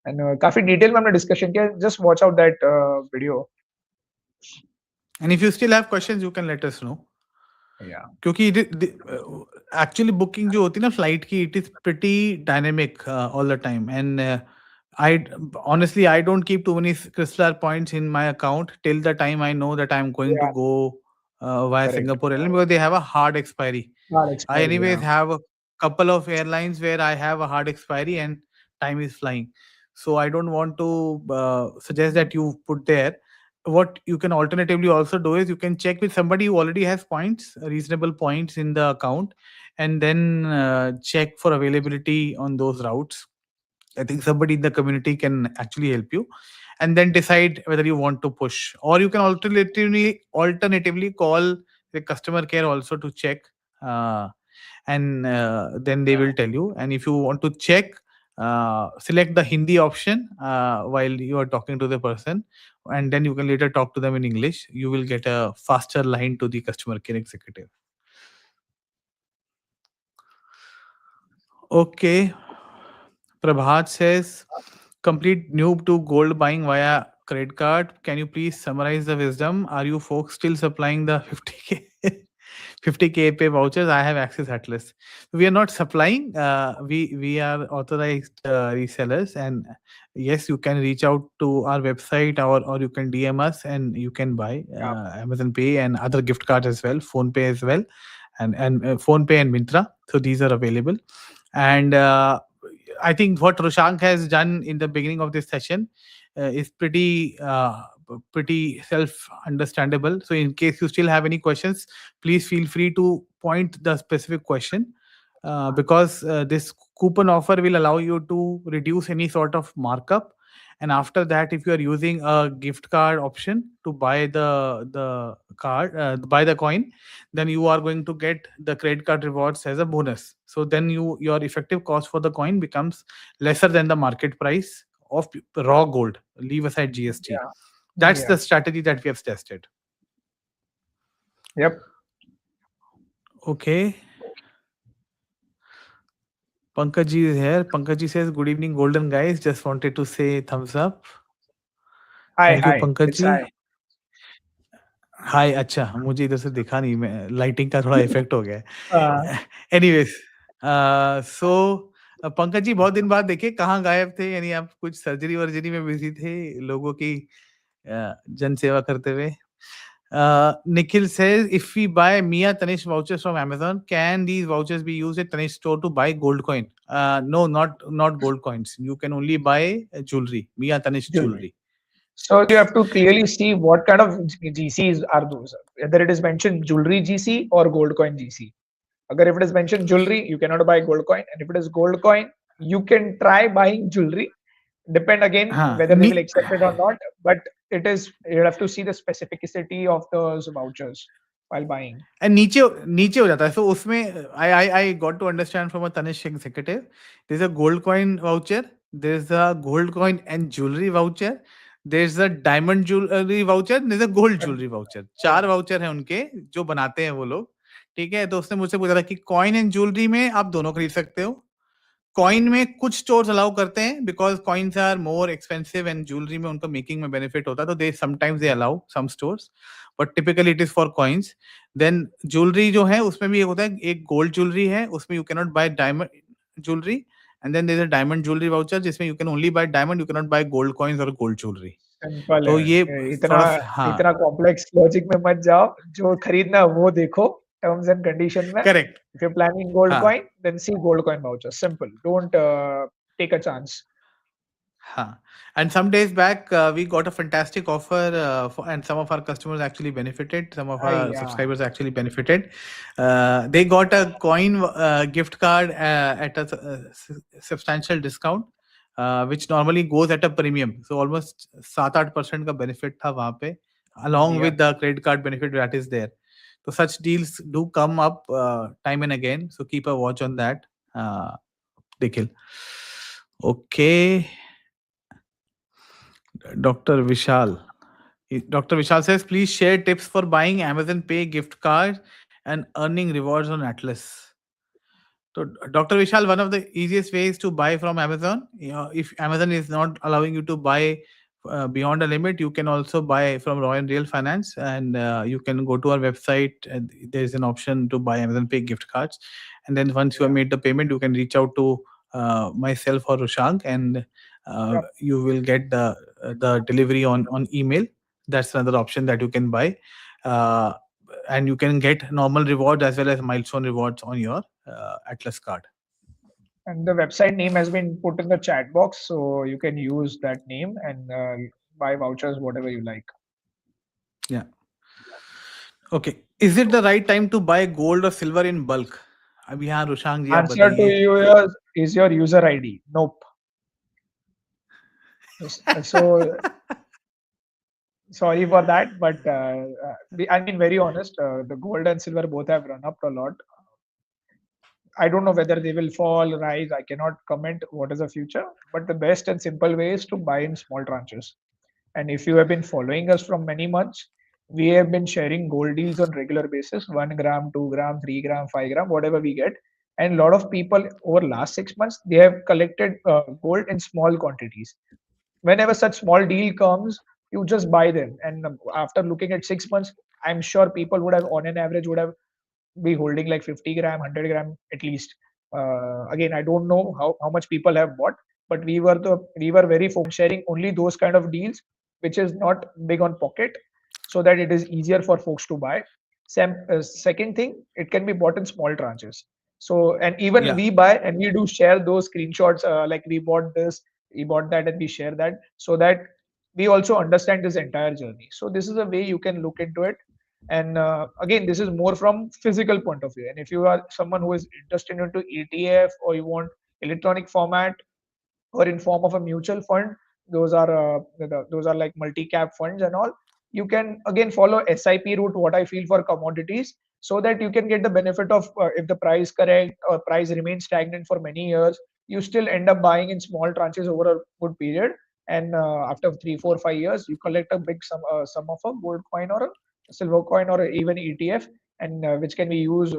A: And काफी detail में हमने discussion किया. Just watch out that video.
B: And if you still have questions, you can let us know.
A: Yeah.
B: क्योंकि actually booking जो होती है ना flight की, it is pretty dynamic all the time. And I honestly I don't keep too many crystal points in my account till the time I know that I'm going to
A: Yeah.
B: go via
A: Correct.
B: Singapore Airlines, because they have a hard expiry.
A: Hard
B: I
A: expiry.
B: anyways
A: Yeah.
B: have a couple of airlines where I have a hard expiry and time is flying. So I don't want to suggest that you put there. What you can alternatively also do is you can check with somebody who already has points, reasonable points in the account, and then check for availability on those routes. I think somebody in the community can actually help you, and then decide whether you want to push, or you can alternatively call the customer care also to check, and then they will tell you. And if you want to check, select the Hindi option while you are talking to the person, and then you can later talk to them in English. You will get a faster line to the customer care executive. Okay. Prabhat says, complete noob to gold buying via credit card. Can you please summarize the wisdom? Are you folks still supplying the 50K 50K pay vouchers? I have access Atlas. We are not supplying. We are authorized resellers, and yes, you can reach out to our website, or you can DM us and you can buy
A: Yeah.
B: Amazon Pay and other gift cards as well, Phone Pay as well, and Phone Pay and Mintra. So these are available. And I think what Roshank has done in the beginning of this session is pretty self understandable. So in case you still have any questions, please feel free to point the specific question, because this coupon offer will allow you to reduce any sort of markup. And after that, if you are using a gift card option to buy the card, buy the coin, then you are going to get the credit card rewards as a bonus. So then your effective cost for the coin becomes lesser than the market price of raw gold. Leave aside GST.
A: Yeah.
B: That's
A: Yeah.
B: the strategy that we have tested.
A: Yep.
B: Okay. Pankaj ji is here. Pankaj ji says, good evening, golden guys. Just wanted to say thumbs up.
A: Hi.
B: Thank you,
A: Hi.
B: Pankaj
A: It's
B: ji.
A: hi.
B: हाय. अच्छा, मुझे इधर से दिखा नहीं, मैं lighting का थोड़ा effect हो गया
A: Uh,
B: है. एनीवेज, सो पंकज जी बहुत दिन बाद देखे, कहाँ गायब थे? यानी आप कुछ सर्जरी वर्जरी में बिजी थे, लोगों की जन सेवा करते हुए. Nikhil says, if we buy Mia Tanish vouchers from Amazon, can these vouchers be used at Tanish store to buy gold coin? No, not gold coins. You can only buy jewelry, Mia Tanish
A: jewelry.
B: jewelry.
A: So you have to clearly see what kind of GCs are those. Whether it is mentioned jewelry GC or gold coin GC. Agar if it is mentioned jewelry, you cannot buy gold coin, and if it is gold coin, you can try buying jewelry. Depend again
B: हाँ,
A: whether they will accept it or not. But it is, you have to see the specificity of those vouchers while buying.
B: And नीचे नीचे हो जाता है. So उसमें I got to understand from a Tanish executive, there's a gold coin voucher, there's a gold coin and jewelry voucher, there's a diamond jewelry voucher, there's a gold jewelry voucher. 4 voucher हैं उनके जो बनाते हैं वो लोग. ठीक है, तो उसने मुझसे पूछा था कि कॉइन एंड ज्वेलरी में आप दोनों खरीद सकते हो. कॉइन में कुछ स्टोर्स अलाउ करते हैं because coins are more expensive, and jewellery में उनको मेकिंग में बेनिफिट होता है, तो they sometimes they allow some stores, but typically it is for coins. Then jewellery जो है उसमें भी एक होता है, एक गोल्ड ज्वेलरी है, उसमें you can not buy diamond jewellery, and then there is a diamond jewellery voucher जिसमें you can only buy diamond, you can not buy gold coins और गोल्ड ज्वेलरी.
A: सिंपल
B: तो ये
A: है. इतना
B: थोड़ा सा, हाँ,
A: इतना कॉम्प्लेक्स लॉजिक में मत जाओ. जो खरीदना है वो देखो टर्म्स एंड कंडीशन में.
B: Correct.
A: If you're planning gold
B: हाँ,
A: coin, then see gold coin voucher. Simple. Don't take a chance.
B: huh. And some days back, we got a fantastic offer, and some of our customers actually benefited. Some of our
A: Yeah.
B: subscribers actually benefited. They got a coin gift card at a substantial discount, which normally goes at a premium. So almost 7-8% का benefit था वहाँ पे, along
A: Yeah.
B: with the credit card benefit that is there. So such deals do come up time and again. So keep a watch on that, Nikhil. Okay, Dr. Vishal. Dr. Vishal says, please share tips for buying Amazon Pay gift cards and earning rewards on Atlas. So, Dr. Vishal, one of the easiest ways to buy from Amazon, if Amazon is not allowing you to buy beyond a limit, you can also buy from Roy and Real Finance, and you can go to our website. And there is an option to buy Amazon Pay gift cards, and then once you have
A: Yeah.
B: made the payment, you can reach out to myself or Rushank, and
A: Yep.
B: you will get the delivery on email. That's another option that you can buy. Uh, and you can get normal rewards as well as milestone rewards on your Atlas card.
A: And the website name has been put in the chat box, so you can use that name and buy vouchers, whatever you like.
B: Yeah. Okay. Is it the right time to buy gold or silver in bulk? अभी यहाँ रुशांक जी आप
A: Answer to
B: बताइए.
A: you is your user ID. Nope. So sorry for that, but I mean, very honest, the gold and silver both have run up a lot. I don't know whether they will fall, rise. I cannot comment what is the future, but the best and simple way is to buy in small tranches. And if you have been following us from many months, we have been sharing gold deals on regular basis, 1 gram, 2 gram, 3 gram, 5 gram, whatever we get. And a lot of people over last 6 months, they have collected gold in small quantities. Whenever such small deal comes, you just buy them. And after looking at 6 months, I'm sure people would have, on an average, would have be holding like 50 gram, 100 gram at least. Again, I don't know how much people have bought, but we were very focused sharing only those kind of deals which is not big on pocket, so that it is easier for folks to buy. Second thing, it can be bought in small tranches. So, and even
B: Yeah.
A: we buy and we do share those screenshots, like we bought this, we bought that, and we share that, so that we also understand this entire journey. So this is a way you can look into it. And again, this is more from physical point of view. And if you are someone who is interested into ETF, or you want electronic format, or in form of a mutual fund, those are those are like multi cap funds and all. You can again follow SIP route, what I feel, for commodities, so that you can get the benefit of, if the price correct or price remains stagnant for many years, you still end up buying in small tranches over a good period. And after 3 4 5 years, you collect a big sum of a gold coin or a silver coin or even ETF, and which can be used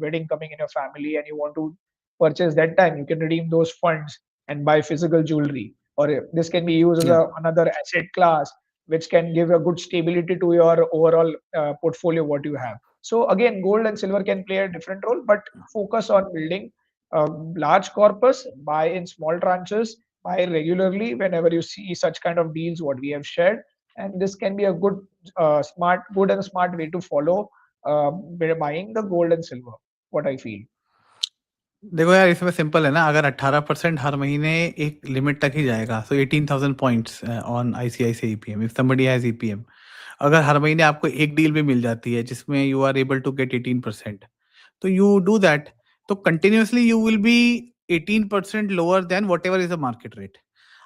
A: wedding coming in your family, and you want to purchase that time, you can redeem those funds and buy physical jewelry. Or this can be used as
B: Yeah.
A: another asset class, which can give a good stability to your overall portfolio what you have. So again, gold and silver can play a different role, but focus on building a large corpus, buy in small tranches, buy regularly whenever you see such kind of deals what we have shared. And this can be a good and smart way to follow buying the gold and silver, what I feel.
B: देखो यार, इसमें simple है ना. अगर 18% हर महीने एक limit तक ही जाएगा, सो 18,000 points on ICICI EPM if somebody has EPM. अगर हर महीने आपको एक डील भी मिल जाती है जिसमें you are able to get 18%, तो यू डू दैट. तो continuously you will be 18% lower than whatever is the market rate.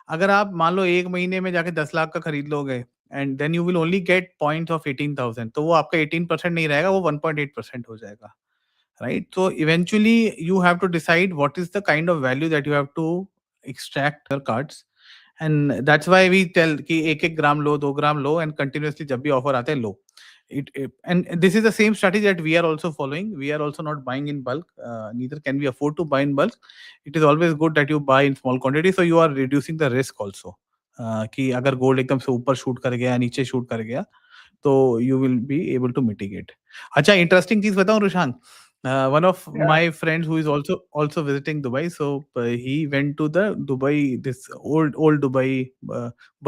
B: अगर आप मान लो एक महीने में जाके 10 लाख का खरीद लोगे, and then you will only get points of 18,000, तो वो आपका 18% नहीं रहेगा, वो 1.8% हो जाएगा. Right, so eventually you have to decide what is the kind of value that you have to extract your cards. And that's why we tell कि एक एक ग्राम लो, 2 ग्राम लो, and continuously जब भी offer आते हैं लो. And this is the same strategy that we are also following. We are also not buying in bulk, neither can we afford to buy in bulk. It is always good that you buy in small quantity, so you are reducing the risk also. कि अगर gold एकदम से ऊपर shoot कर गया, नीचे shoot कर गया, तो you will be able to mitigate. अच्छा, interesting चीज बताऊं रुशांक. One of
A: Yeah,
B: my friends who is also visiting Dubai, so he went to the Dubai, this old Dubai,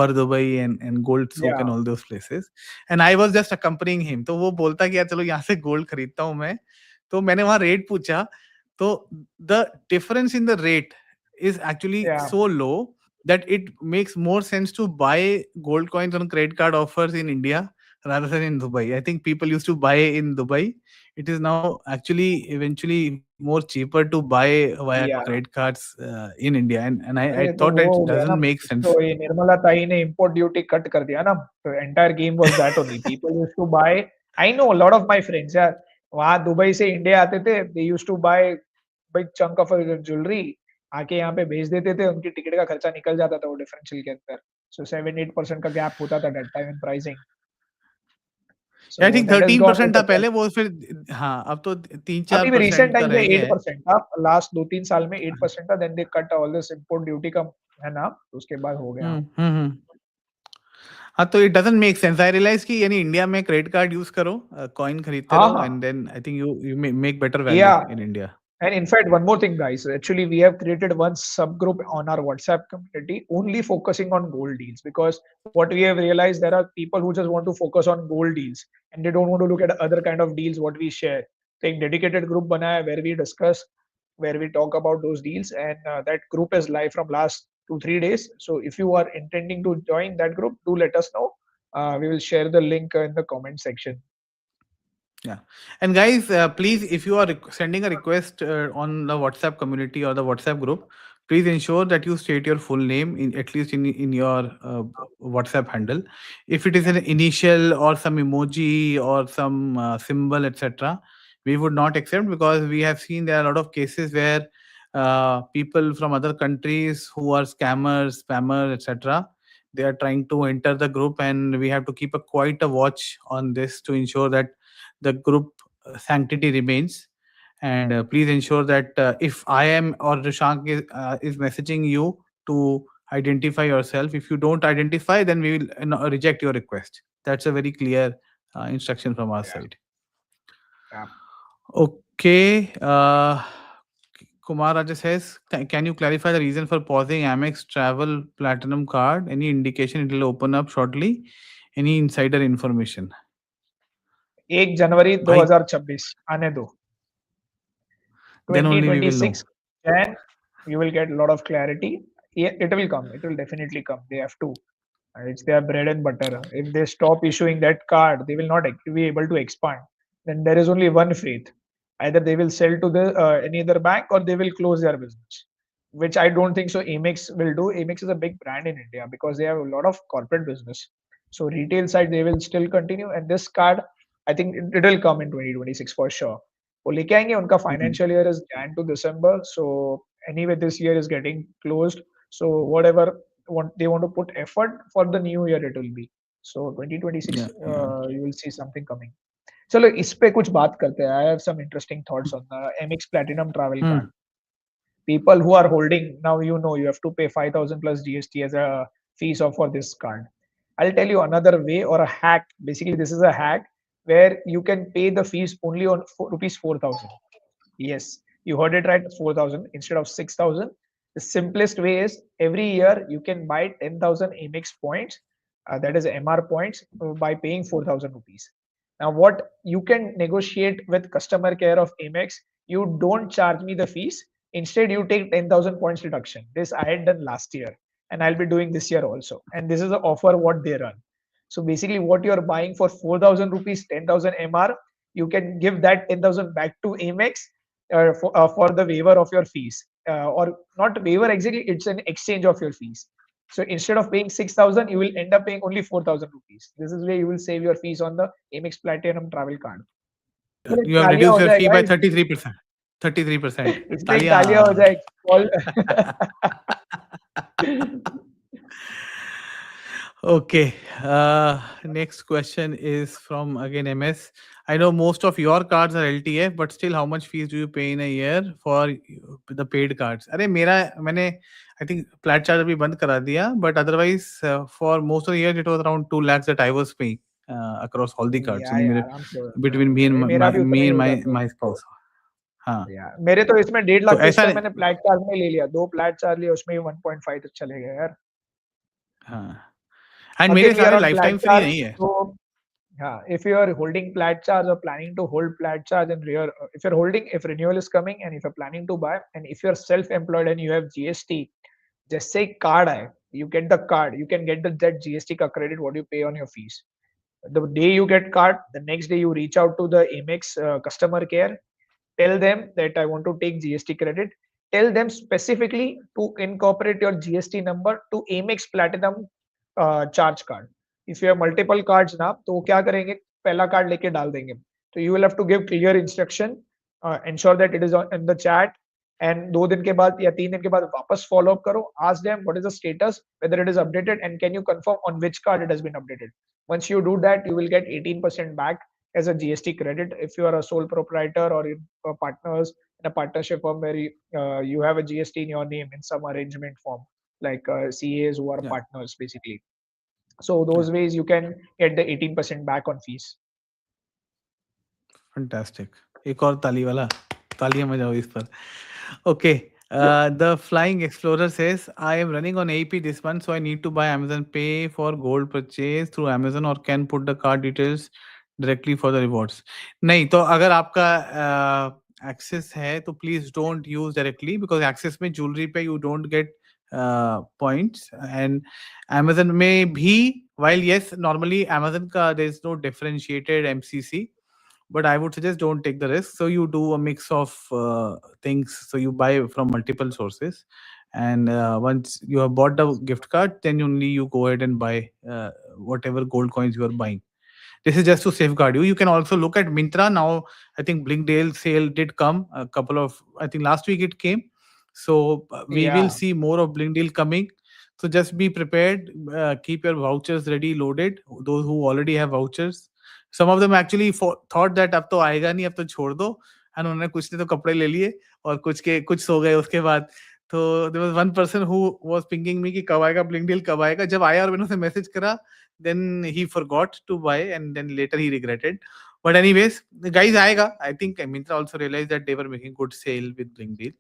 B: Bar Dubai and Gold Souk
A: yeah,
B: and all those places, and I was just accompanying him. तो वो बोलता कि यार चलो यहाँ से gold खरीदता हूँ मैं. तो मैंने वहाँ रेट पूछा, तो the difference in the rate is actually
A: yeah.
B: so low that it makes more sense to buy gold coins on credit card offers in India rather than in Dubai. I think people used to buy in Dubai. It is now actually eventually more cheaper to buy via credit
A: Yeah.
B: cards in India, and I
A: अरे
B: thought
A: तो
B: that
A: वो हो गया
B: doesn't
A: ना,
B: make sense.
A: इसको ये निर्मला ताई ने import duty cut कर दिया ना, तो entire game was that only. People used to buy. I know a lot of my friends यार, वहाँ दुबई से इंडिया आते थे, they used to buy big chunk of jewelry, आके यहाँ पे भेज देते थे, उनकी टिकट का खर्चा निकल जाता था वो डिफरेंशियल के अंदर. So 7-8% का गैप होता था that time in pricing.
B: I
A: So
B: think
A: that has gone
B: 13%
A: with
B: था
A: the
B: पहले,
A: price.
B: वो फिर हाँ अब तो तीन चार
A: अभी भी रिसेंट
B: परसेंट का
A: टाइम पे
B: रह गया है.
A: 8% था, लास्ट 2-3 साल में 8% था, then they cut all this import duty का है ना, तो उसके बाद हो गया.
B: हम्म. हाँ तो it doesn't make sense. I realise कि यानी इंडिया में क्रेडिट कार्ड यूज करो, कॉइन खरीदते
A: हाँ
B: रहो,
A: हाँ.
B: And then I think you make better value
A: Yeah.
B: In India.
A: And in fact, one more thing, guys. Actually, we have created one subgroup on our WhatsApp community only focusing on gold deals, because what we have realized, there are people who just want to focus on gold deals and they don't want to look at other kind of deals what we share. So एक dedicated group बना है where we discuss, where we talk about those deals, and that group is live from last 2-3 days. So if you are intending to join that group, do let us know. We will share the link in the comment section.
B: Yeah. And guys, please, if you are sending a request on the WhatsApp community or the WhatsApp group, please ensure that you state your full name in at least in your WhatsApp handle. If it is an initial or some emoji or some symbol, etc., we would not accept, because we have seen there are a lot of cases where people from other countries who are scammers, spammers, etc., they are trying to enter the group, and we have to keep a quite a watch on this to ensure that the group sanctity remains. And please ensure that if I am or Rishank is messaging you to identify yourself, if you don't identify, then we will reject your request. That's a very clear instruction from our
A: Yeah.
B: side.
A: Yeah.
B: Okay. Kumar Raja says, can you clarify the reason for pausing Amex Travel Platinum card? Any indication it will open up shortly? Any insider information?
A: 1 January
B: Bhai,
A: 2026 आने दो.
B: then only we will know.
A: 2026 Jan, you will get a lot of clarity. Yeah, it will come. It will definitely come. They have to. It's their bread and butter. If they stop issuing that card, they will not be able to expand. Then there is only one fate. Either they will sell to the any other bank or they will close their business, which I don't think so. Amex will do. Amex is a big brand in India because they have a lot of corporate business. So retail side they will still continue, and this card, I think it will come in 2026 for sure. वो लेके आएंगे. उनका
B: Mhm.
A: financial year is Jan to December, so anyway this year is getting closed. So whatever they want to put effort for the new year, it will be. So 2026
B: Yeah, yeah.
A: you will see something coming. चलो इस पे कुछ बात करते हैं. I have some interesting thoughts on the MX Platinum Travel
B: Hmm.
A: Card. People who are holding now, you have to pay 5,000 plus GST as a fees of for this card. I'll tell you another way or a hack. Basically, this is a hack where you can pay the fees only on rupees 4,000. Yes, you heard it right, 4,000 instead of 6,000. The simplest way is every year you can buy 10,000 Amex points, that is MR points, by paying 4,000 rupees. Now, what you can negotiate with customer care of Amex, you don't charge me the fees. Instead, you take 10,000 points reduction. This I had done last year, and I'll be doing this year also. And this is the offer what they run. So basically, what you're buying for 4,000 rupees, 10,000 MR, you can give that 10,000 back to Amex for the waiver of your fees, or not waiver exactly, it's an exchange of your fees. So instead of paying 6,000, you will end up paying only 4,000 rupees. This is where you will save your fees on the Amex Platinum travel card. चलो
B: You have
A: तालियां
B: reduced
A: हो
B: your
A: जाए
B: fee by
A: guys.
B: 33%. 33%.
A: इसमें एक तालियां हो
B: Talia.
A: जाए. Call.
B: Okay. Next question is from again MS. I know most of your cards are LTF, but still, how much fees do you pay in a year for the paid cards? अरे मैंने I think plat charge अभी बंद करा दिया, but otherwise for most of the years it was around 2 lakhs that I was paying across all the cards.
A: Yeah,
B: यानी
A: yeah,
B: मेरे
A: I'm sure.
B: between me and
A: मेरा भी उतना
B: me
A: ही
B: and
A: हो
B: my
A: जाता है.
B: my spouse. हाँ.
A: यार मेरे तो इसमें 1.5 लाख
B: तो
A: तो इस
B: ऐसा
A: टाइम मैंने फ्लैट चार्ज में ले लिया. 2 फ्लैट चार्ज लिए, उसमें ही 1.5 तक चले गए यार.
B: हाँ. एंड मेरे
A: Again, we are
B: सारे
A: on
B: life
A: flat
B: time free
A: charge.
B: नहीं है.
A: So, yeah, if you are holding flat charge or planning to hold flat charge in rear, if you're holding, if renewal is coming and if you're planning to buy, and if you're self-employed and you have GST, just say card hai, you get the card, you can get that GST ka credit what you pay on your fees. The day you get card, the next day you reach out to the Amex customer care, tell them that I want to take GST credit. Tell them specifically to incorporate your GST number to Amex Platinum charge card. If you have multiple cards ना, तो वो क्या करेंगे, पहला card लेके डाल देंगे. So you will have to give clear instruction, ensure that it is in the chat. and 2 दिन के बाद या 3 दिन के बाद वापस follow up करो, ask them what is the status, whether it is updated, and can you confirm on which card it has been updated. Once you do that, you will get 18% back as a GST credit if you are a sole proprietor or in partners in a partnership firm where you have a GST in your name in some arrangement form, like CAs who are
B: Yeah.
A: partners basically. So
B: Yeah.
A: those ways you can get the 18% back on fees.
B: Fantastic. एक और ताली वाला, तालियां बजाओ इस पर. Okay.
A: Yep.
B: The Flying Explorer says, I am running on AP this month, so I need to buy Amazon Pay for gold purchase through Amazon, or can put the card details directly for the rewards. नहीं तो अगर आपका access है तो please don't use directly, because access में jewellery पे you don't get points, and Amazon में भी, while yes, normally Amazon का there is no differentiated MCC, but I would suggest don't take the risk. So you do a mix of things. So you buy from multiple sources, and once you have bought the gift card, then only you go ahead and buy whatever gold coins you are buying. This is just to safeguard you. You can also look at Mintra now. I think Blinkdale sale did come a couple of, I think last week it came. So we will
A: Yeah.
B: see more of Blinkdale coming. So just be prepared. Keep your vouchers ready, loaded. Those who already have vouchers. Some of them actually thought that अब तो आएगा नहीं, अब तो छोड़ दो. And उन्होंने कुछ ने तो कपड़े ले लिए और कुछ सो गए उसके बाद. तो there was one person who was pinging me कि कब आएगा Blinkdale, कब आएगा. जब आया और मैंने उसे मैसेज करा, then he forgot to buy, and then later he regretted. But anyways, the guys aayega. I think Myntra also realized that they were making good sale with Blinkdeal,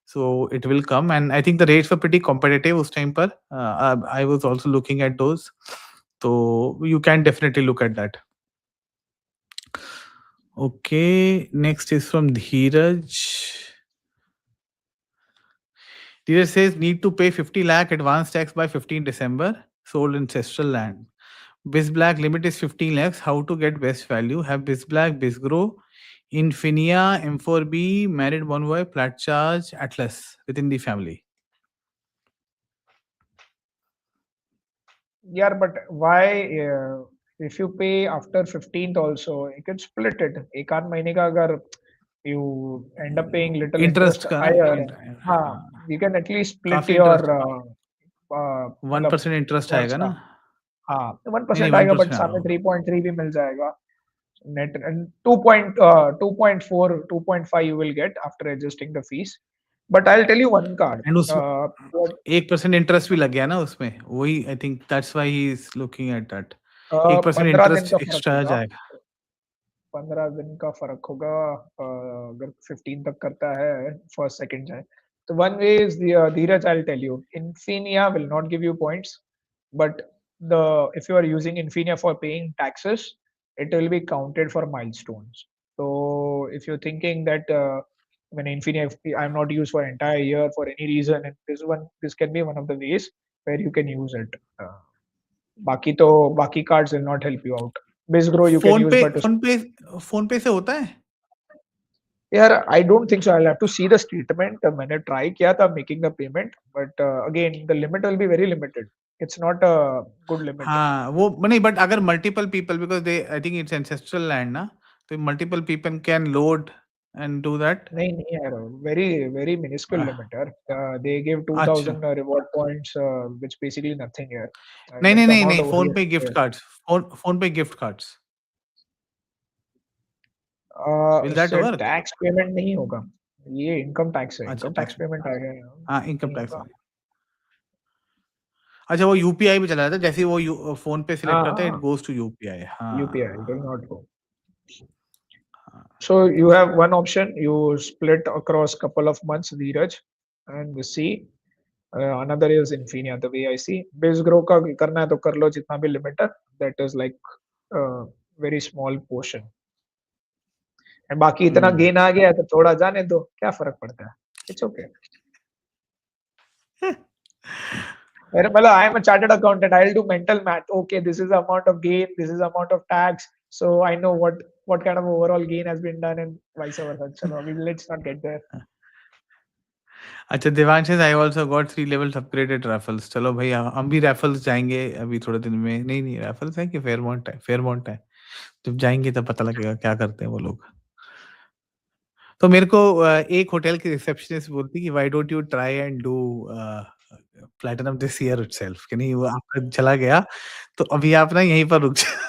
B: so it will come. And I think the rates were pretty competitive us time par. I was also looking at those, so you can definitely look at that. Okay, next is from Dheeraj. Dheeraj says need to pay 50 lakh advance tax by 15 December. Sold ancestral land. BizBlack limit is 15 lakhs. How to get best value? Have BizBlack, BizGrow, Infinia, M4B, Married Bonvoy, Flat Charge, Atlas within the family.
A: Yeah, but why? If you pay after 15th also, you can split it. एक आध महीने का अगर you end up paying little
B: Interest
A: interest
B: का ना,
A: higher, हाँ, you can at least split
B: काफी
A: your
B: interest,
A: मतलब
B: 1% इंटरेस्ट
A: कौन
B: आएगा
A: सा,
B: ना.
A: हाँ,
B: नहीं नहीं,
A: 1%
B: वन
A: आएगा बट
B: परसेंट
A: सामने 3.3 भी मिल जाएगा. Net and 2.4, 2.5 you will get after adjusting the fees. But I'll tell you one card.
B: And उस
A: What
B: 1% इंटरेस्ट भी लग गया ना उसमें, वही I think that's why he is looking at that. 1%
A: 15 दिन का
B: इंटरेस्ट
A: फर्क
B: एक्स्ट्रा
A: होगा.
B: जाएगा.
A: 15 दिन का फर्क होगा. अगर 15 तक करता है, फर्स्ट सेकंड जाए तो one way is Dheeraj. I will tell you, Infinia will not give you points, but the if you are using Infinia for paying taxes, it will be counted for milestones. So if you're thinking that when Infinia, if I'm not used for entire year for any reason, and this can be one of the ways where you can use it. बाकी तो बाकी cards will not help you out. BizGrow you can
B: phone
A: use,
B: पे
A: but
B: phone पे phone पे से होता है.
A: यार I don't think so. I'll have to see the statement. मैंने try किया था making the payment, but again the limit will be very limited. It's not a good limit.
B: हाँ वो नहीं, बट अगर multiple people, because they I think it's ancestral land ना, तो multiple people can load and do that.
A: नहीं यार, very very minuscule limit यार. They give
B: अच्छा,
A: 2000 reward points, which basically nothing here.
B: नहीं
A: Like
B: नहीं
A: the
B: नहीं
A: amount
B: नहीं,
A: over
B: फोन
A: here
B: पे
A: is
B: gift
A: there.
B: Cards, phone पे गिफ्ट कार्ड्स, विल दैट
A: इससे
B: वर्क?
A: टैक्स पेमेंट नहीं होगा. ये इनकम टैक्स है,
B: अच्छा
A: इनकम टैक्स
B: टैक्स,
A: पेमेंट आएगा.
B: हाँ इनकम
A: नहीं
B: टैक्स.
A: होगा.
B: अच्छा वो यूपीआई पे चला जाता है, जैसे ही वो फोन पे सिलेक्ट करता है, इट
A: हाँ,
B: गोज टू यूपीआई.
A: UPI
B: हाँ
A: will not go.
B: हाँ.
A: So you have one option. You split across couple of months, Dheeraj, and see. Another is Infinia. The way I see, BizGrow का करना है तो कर लो जितना भी limit है. That is like very small portion. And बाकी इतना
B: हम्म.
A: gain आ गया है तो थोड़ा जाने दो, क्या फर्क पड़ता है? It's okay. मेरे मतलब I am a chartered accountant. I'll do mental math. Okay, this is the amount of gain. This is the amount of tax. So I know what kind of overall gain has been done and vice versa. चलो अभी let's not get there.
B: अच्छा Devansh, I also got 3 levels upgraded Raffles. चलो भाई हम भी Raffles जाएंगे अभी थोड़े दिन में. नहीं नहीं, रैफल्स है कि फेयरमोंट है, फेयरमोंट है. जब जाएंगे तब पता लगेगा क्या करते हैं वो लोग. तो मेरे को एक होटल की रिसेप्शनिस्ट बोलती कि why don't you try and do platinum this year itself कि नहीं वो आपका चला गया तो अभी आप ना यहीं पर रुक जाओ।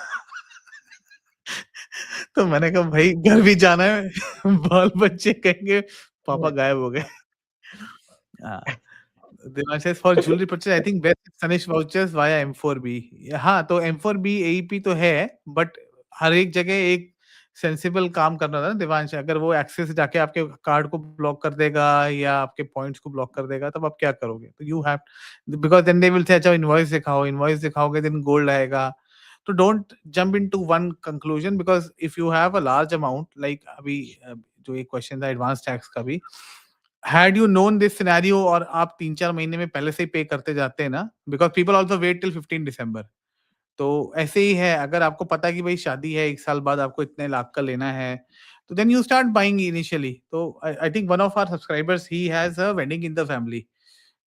B: तो मैंने कहा भाई घर भी जाना है बाल बच्चे कहेंगे पापा गायब हो गए। हाँ, Devansh says for jewelry purchase, I think best is Tanish vouchers via M4B। हाँ, तो M4B AEP तो है, बट हर एक जगह एक सेंसिबल काम करना था ना देवांश। अगर वो एक्सेस जाके आपके कार्ड को ब्लॉक कर देगा या आपके पॉइंट्स को ब्लॉक कर देगा, तब आप क्या करोगे? तो you have because then they will say अच्छा इनवॉइस दिखाओगे देन गोल्ड आएगा। तो don't jump into one conclusion because if you have a large amount like अभी जो एक क्वेश्चन था एडवांस टैक्स का भी, had you known this scenario और आप 3-4 महीने में पहले से ही पे करते जाते हैं ना, because people also wait till 15 December. तो ऐसे ही है, अगर आपको पता है कि भाई शादी है 1 साल बाद आपको इतने लाख का लेना है, तो then you start buying initially. तो I think one of our subscribers he has a wedding in the family.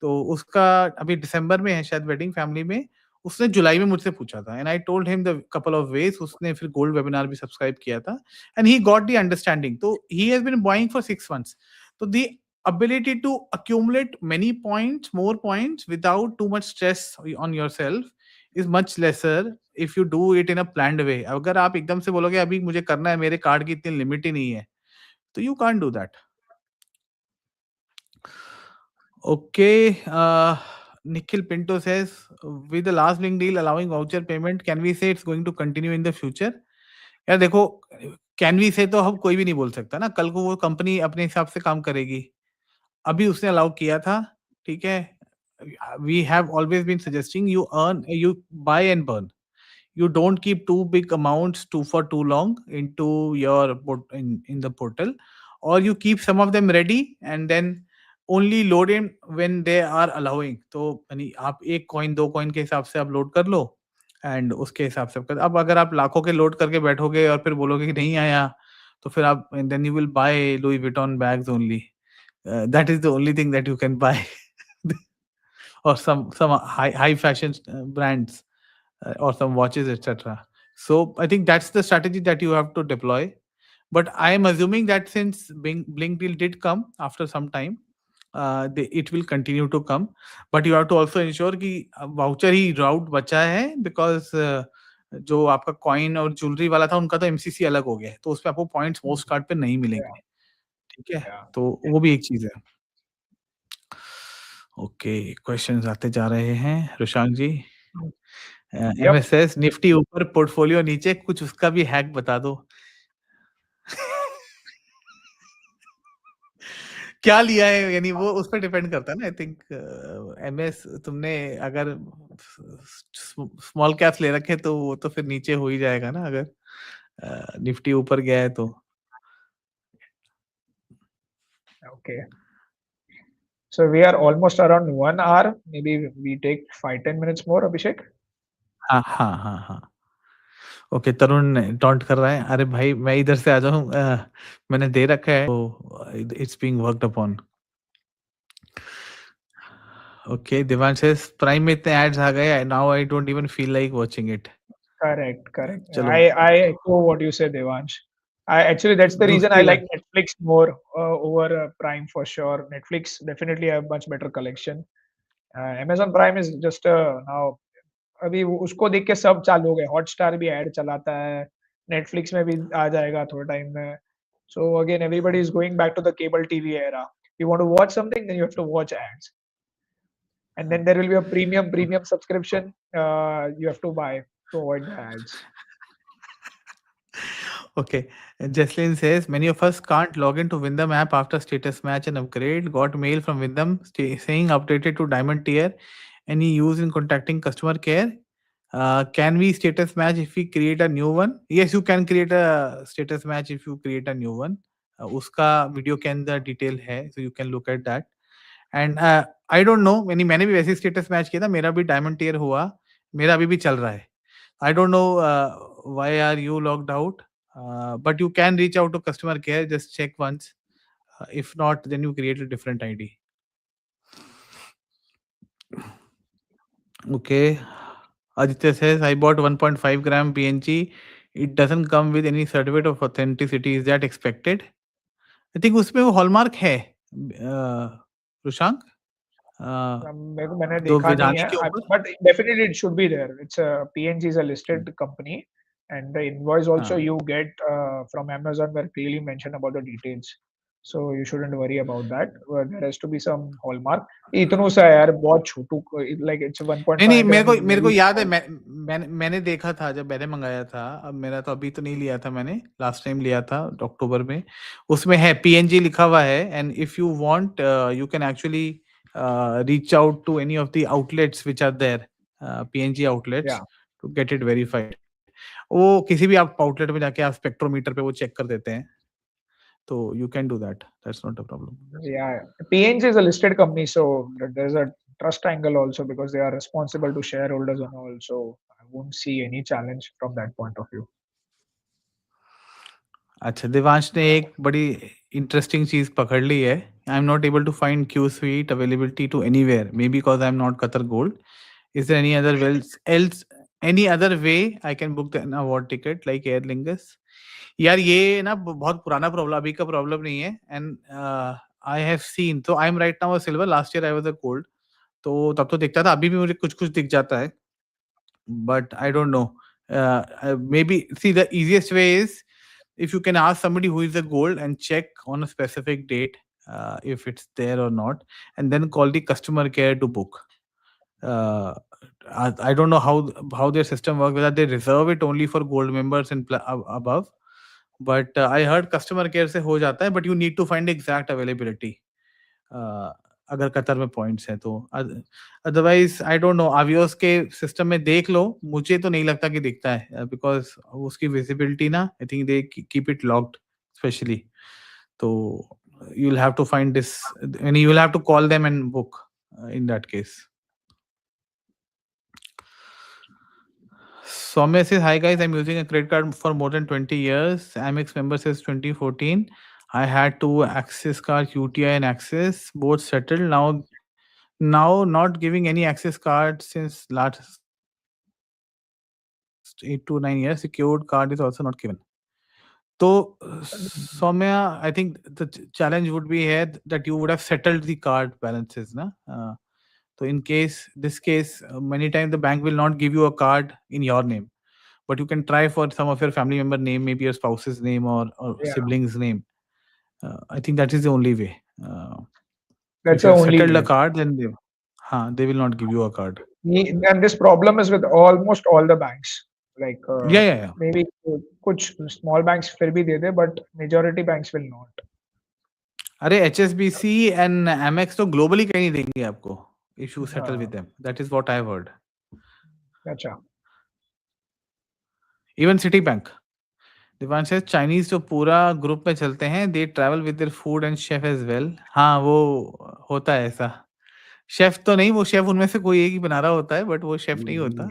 B: तो उसका अभी दिसंबर में है शायद वेडिंग फैमिली में। उसने जुलाई में मुझसे पूछा था and I told him the couple of ways. उसने फिर गोल्ड वेबिनार भी सब्सक्राइब किया था and he got the understanding. तो he has been buying for 6 months. तो the ability to accumulate many points, more points without too much stress on yourself is much lesser if you do it in a planned way। अगर आप एकदम से बोलोगे अभी मुझे करना है, मेरे कार्ड की इतनी लिमिट ही नहीं है, तो you can't do that। Okay, Nikhil Pinto says, with the last link deal allowing voucher payment, can we say it's going to continue in the future? यार देखो, कैन वी से तो हम कोई भी नहीं बोल सकता ना, कल को वो कंपनी अपने हिसाब से काम करेगी। अभी उसने अलाउ किया था, ठीक है? We have always been suggesting you buy and burn। You don't keep too big amounts too for too long into your in the portal, or you keep some of them ready and then only load in when they are allowing। तो यानी आप एक coin दो coin के हिसाब से आप load कर लो एंड उसके हिसाब से कर। अब अगर आप लाखों के लोड करके बैठोगे और फिर बोलोगे कि नहीं आया, तो फिर आप then you will buy Louis Vuitton bags only. That is the only thing that you can buy or some high fashion brands or some watches, etc. So I think that's the strategy that you have to deploy. But I am assuming that since Blink Deal did come after some time, it will continue to come. But you have to also ensure कि voucher ही route बचा है, because जो आपका coin और jewellery वाला था उनका तो एमसीसी अलग हो गया है, तो उसपे आपको पॉइंट्स मोस्ट कार्ड पे नहीं
A: Yeah,
B: मिलेंगे। ठीक है,
A: yeah.
B: तो वो भी एक चीज है। ओके, क्वेश्चंस आते जा रहे हैं रुशांक जी।
A: Yep.
B: एमएसएस निफ्टी ऊपर पोर्टफोलियो नीचे, कुछ उसका भी हैक बता दो। क्या लिया है, यानी वो उस पर डिपेंड करता है ना। आई थिंक एमएस तुमने अगर स्मॉल कैप्स ले रखे तो वो तो फिर नीचे हो ही जाएगा ना, अगर निफ्टी ऊपर गया है तो।
A: Okay. So we are almost around 1 hour. Maybe we take 5-10 minutes more, Abhishek.
B: हाँ हाँ हाँ हाँ। ओके, तरुण टॉन्ट कर रहा है, अरे भाई मैं इधर से आ जाऊं, मैंने दे रखा है, तो it's being worked upon. Okay, Divansh says prime में इतने एड्स आ गए now I don't even feel like watching it.
A: Correct, correct.
B: चलो,
A: I echo what you say, Devansh. I actually that's the reason I
B: दूसरी
A: like
B: बात,
A: Netflix more over Prime for sure. Netflix definitely have much better collection. Amazon Prime is just now अभी उसको देख के सब चालू हो गए। हॉटस्टार भी ऐड चलाता है, नेटफ्लिक्स में भी आ जाएगा थोड़े टाइम में। So again, everybody is going back to the cable TV era. You want to watch something, then you have to watch ads, and then there will be a premium subscription you have to buy to avoid the ads.
B: okay. Jesslyn says many of us can't log into Windham app after status match and upgrade. Got mail from Windham saying updated to diamond tier. Any use in contacting customer care? Can we status match if we create a new one? Yes, you can create a status match if you create a new one। उसका video के अंदर detail है, so you can look at that। And I don't no, मैंने भी वैसे status match किया था, मेरा भी डायमंड टियर हुआ, मेरा अभी भी चल रहा है। I don't know why are you locked out, but you can reach out to customer care, just check once, if not then you create a different ID। Okay, Aditya says I bought 1.5 gram PNG, it doesn't come with any certificate of authenticity, is that expected? I think उसमें वो hallmark है रुशांक,
A: मेरे को मैंने
B: दो
A: देखा नहीं
B: विधानी
A: है,
B: के ऊपर।
A: but definitely it should be there. It's a PNG is a listed company, and the invoice also
B: हाँ,
A: you get from Amazon where clearly mentioned about the details. So you shouldn't worry about that. There has to be some hallmark. इतनो सा है यार, बहुत छोटू, like it's
B: नहीं, नहीं,
A: 1.5 MB is
B: मेरे को
A: very
B: याद है,
A: small.
B: मैंने देखा था जब मैंने मंगाया था। अब मेरा तो अभी तो नहीं लिया था मैंने, लास्ट टाइम लिया था अक्टूबर में। उसमें है पीएनजी लिखा हुआ है, and if you want you can actually reach out to any of the outlets which are there, PNG outlets,
A: Yeah,
B: to get it verified. वो किसी भी आप आउटलेट में जाके आप स्पेक्ट्रोमीटर पे वो चेक कर देते हैं, तो you can do that, that's not a problem.
A: yeah. PNG is a listed company, so there's a trust angle also because they are responsible to shareholders and all. So I won't see any challenge from that point of view.
B: अच्छा, देवांश ने एक बड़ी interesting चीज पकड़ ली है। I am not able to find Q suite availability to anywhere, maybe because I am not Qatar gold. Is there any other ways else, any other way I can book the award ticket like Aer Lingus? यार ये ना बहुत पुराना problem, अभी का problem नहीं है। And I have seen, तो I am right now a silver, last year I was a gold, तो तब तो दिखता था, अभी भी मुझे कुछ कुछ दिख जाता है, but I don't know. Maybe see, the easiest way is if you can ask somebody who is a gold and check on a specific date if it's there or not, and then call the customer care to book. Uh, I don't know how their system works, whether they reserve it only for gold members and above. But I heard customer care से हो जाता है, but you need to find exact availability. अगर Qatar में points हैं तो। Otherwise I don't no, आवियोस के system में देख लो, मुझे तो नहीं लगता कि दिखता है, बिकॉज उसकी विजिबिलिटी ना, I think they keep it locked specially. तो you will have to find this, and you will have to call them and book in that case. Soumya says, hi guys, I'm using a credit card for more than 20 years. Amex member says 2014. I had two Axis cards, UTI and Axis, both settled. Now not giving any Axis card since last 8 to 9 years. Secured card is also not given. So, Soumya, I think the challenge would be here that you would have settled the card balances, na? So in this case, many times the bank will not give you a card in your name, but you can try for some of your family member name, maybe your spouse's name or
A: Yeah,
B: sibling's name. I think that is the only way.
A: that's
B: If you
A: the
B: have
A: only
B: settled a
A: way.
B: card, then they will not give you a card.
A: And this problem is with almost all the banks. Like
B: Yeah.
A: maybe कुछ small banks फिर भी दे दे, but majority banks will not.
B: अरे HSBC and Amex तो globally कहीं नहीं देंगे आपको if you settle with
A: हाँ,
B: them. That is what I have heard.
A: अच्छा.
B: Even Citibank. Diwan says Chinese जो पूरा ग्रुप में चलते हैं, they travel with their food and chef as well. हाँ, वो होता है ऐसा। शेफ तो नहीं, वो शेफ उनमें से कोई एक ही बना रहा होता है, बट वो शेफ नहीं होता।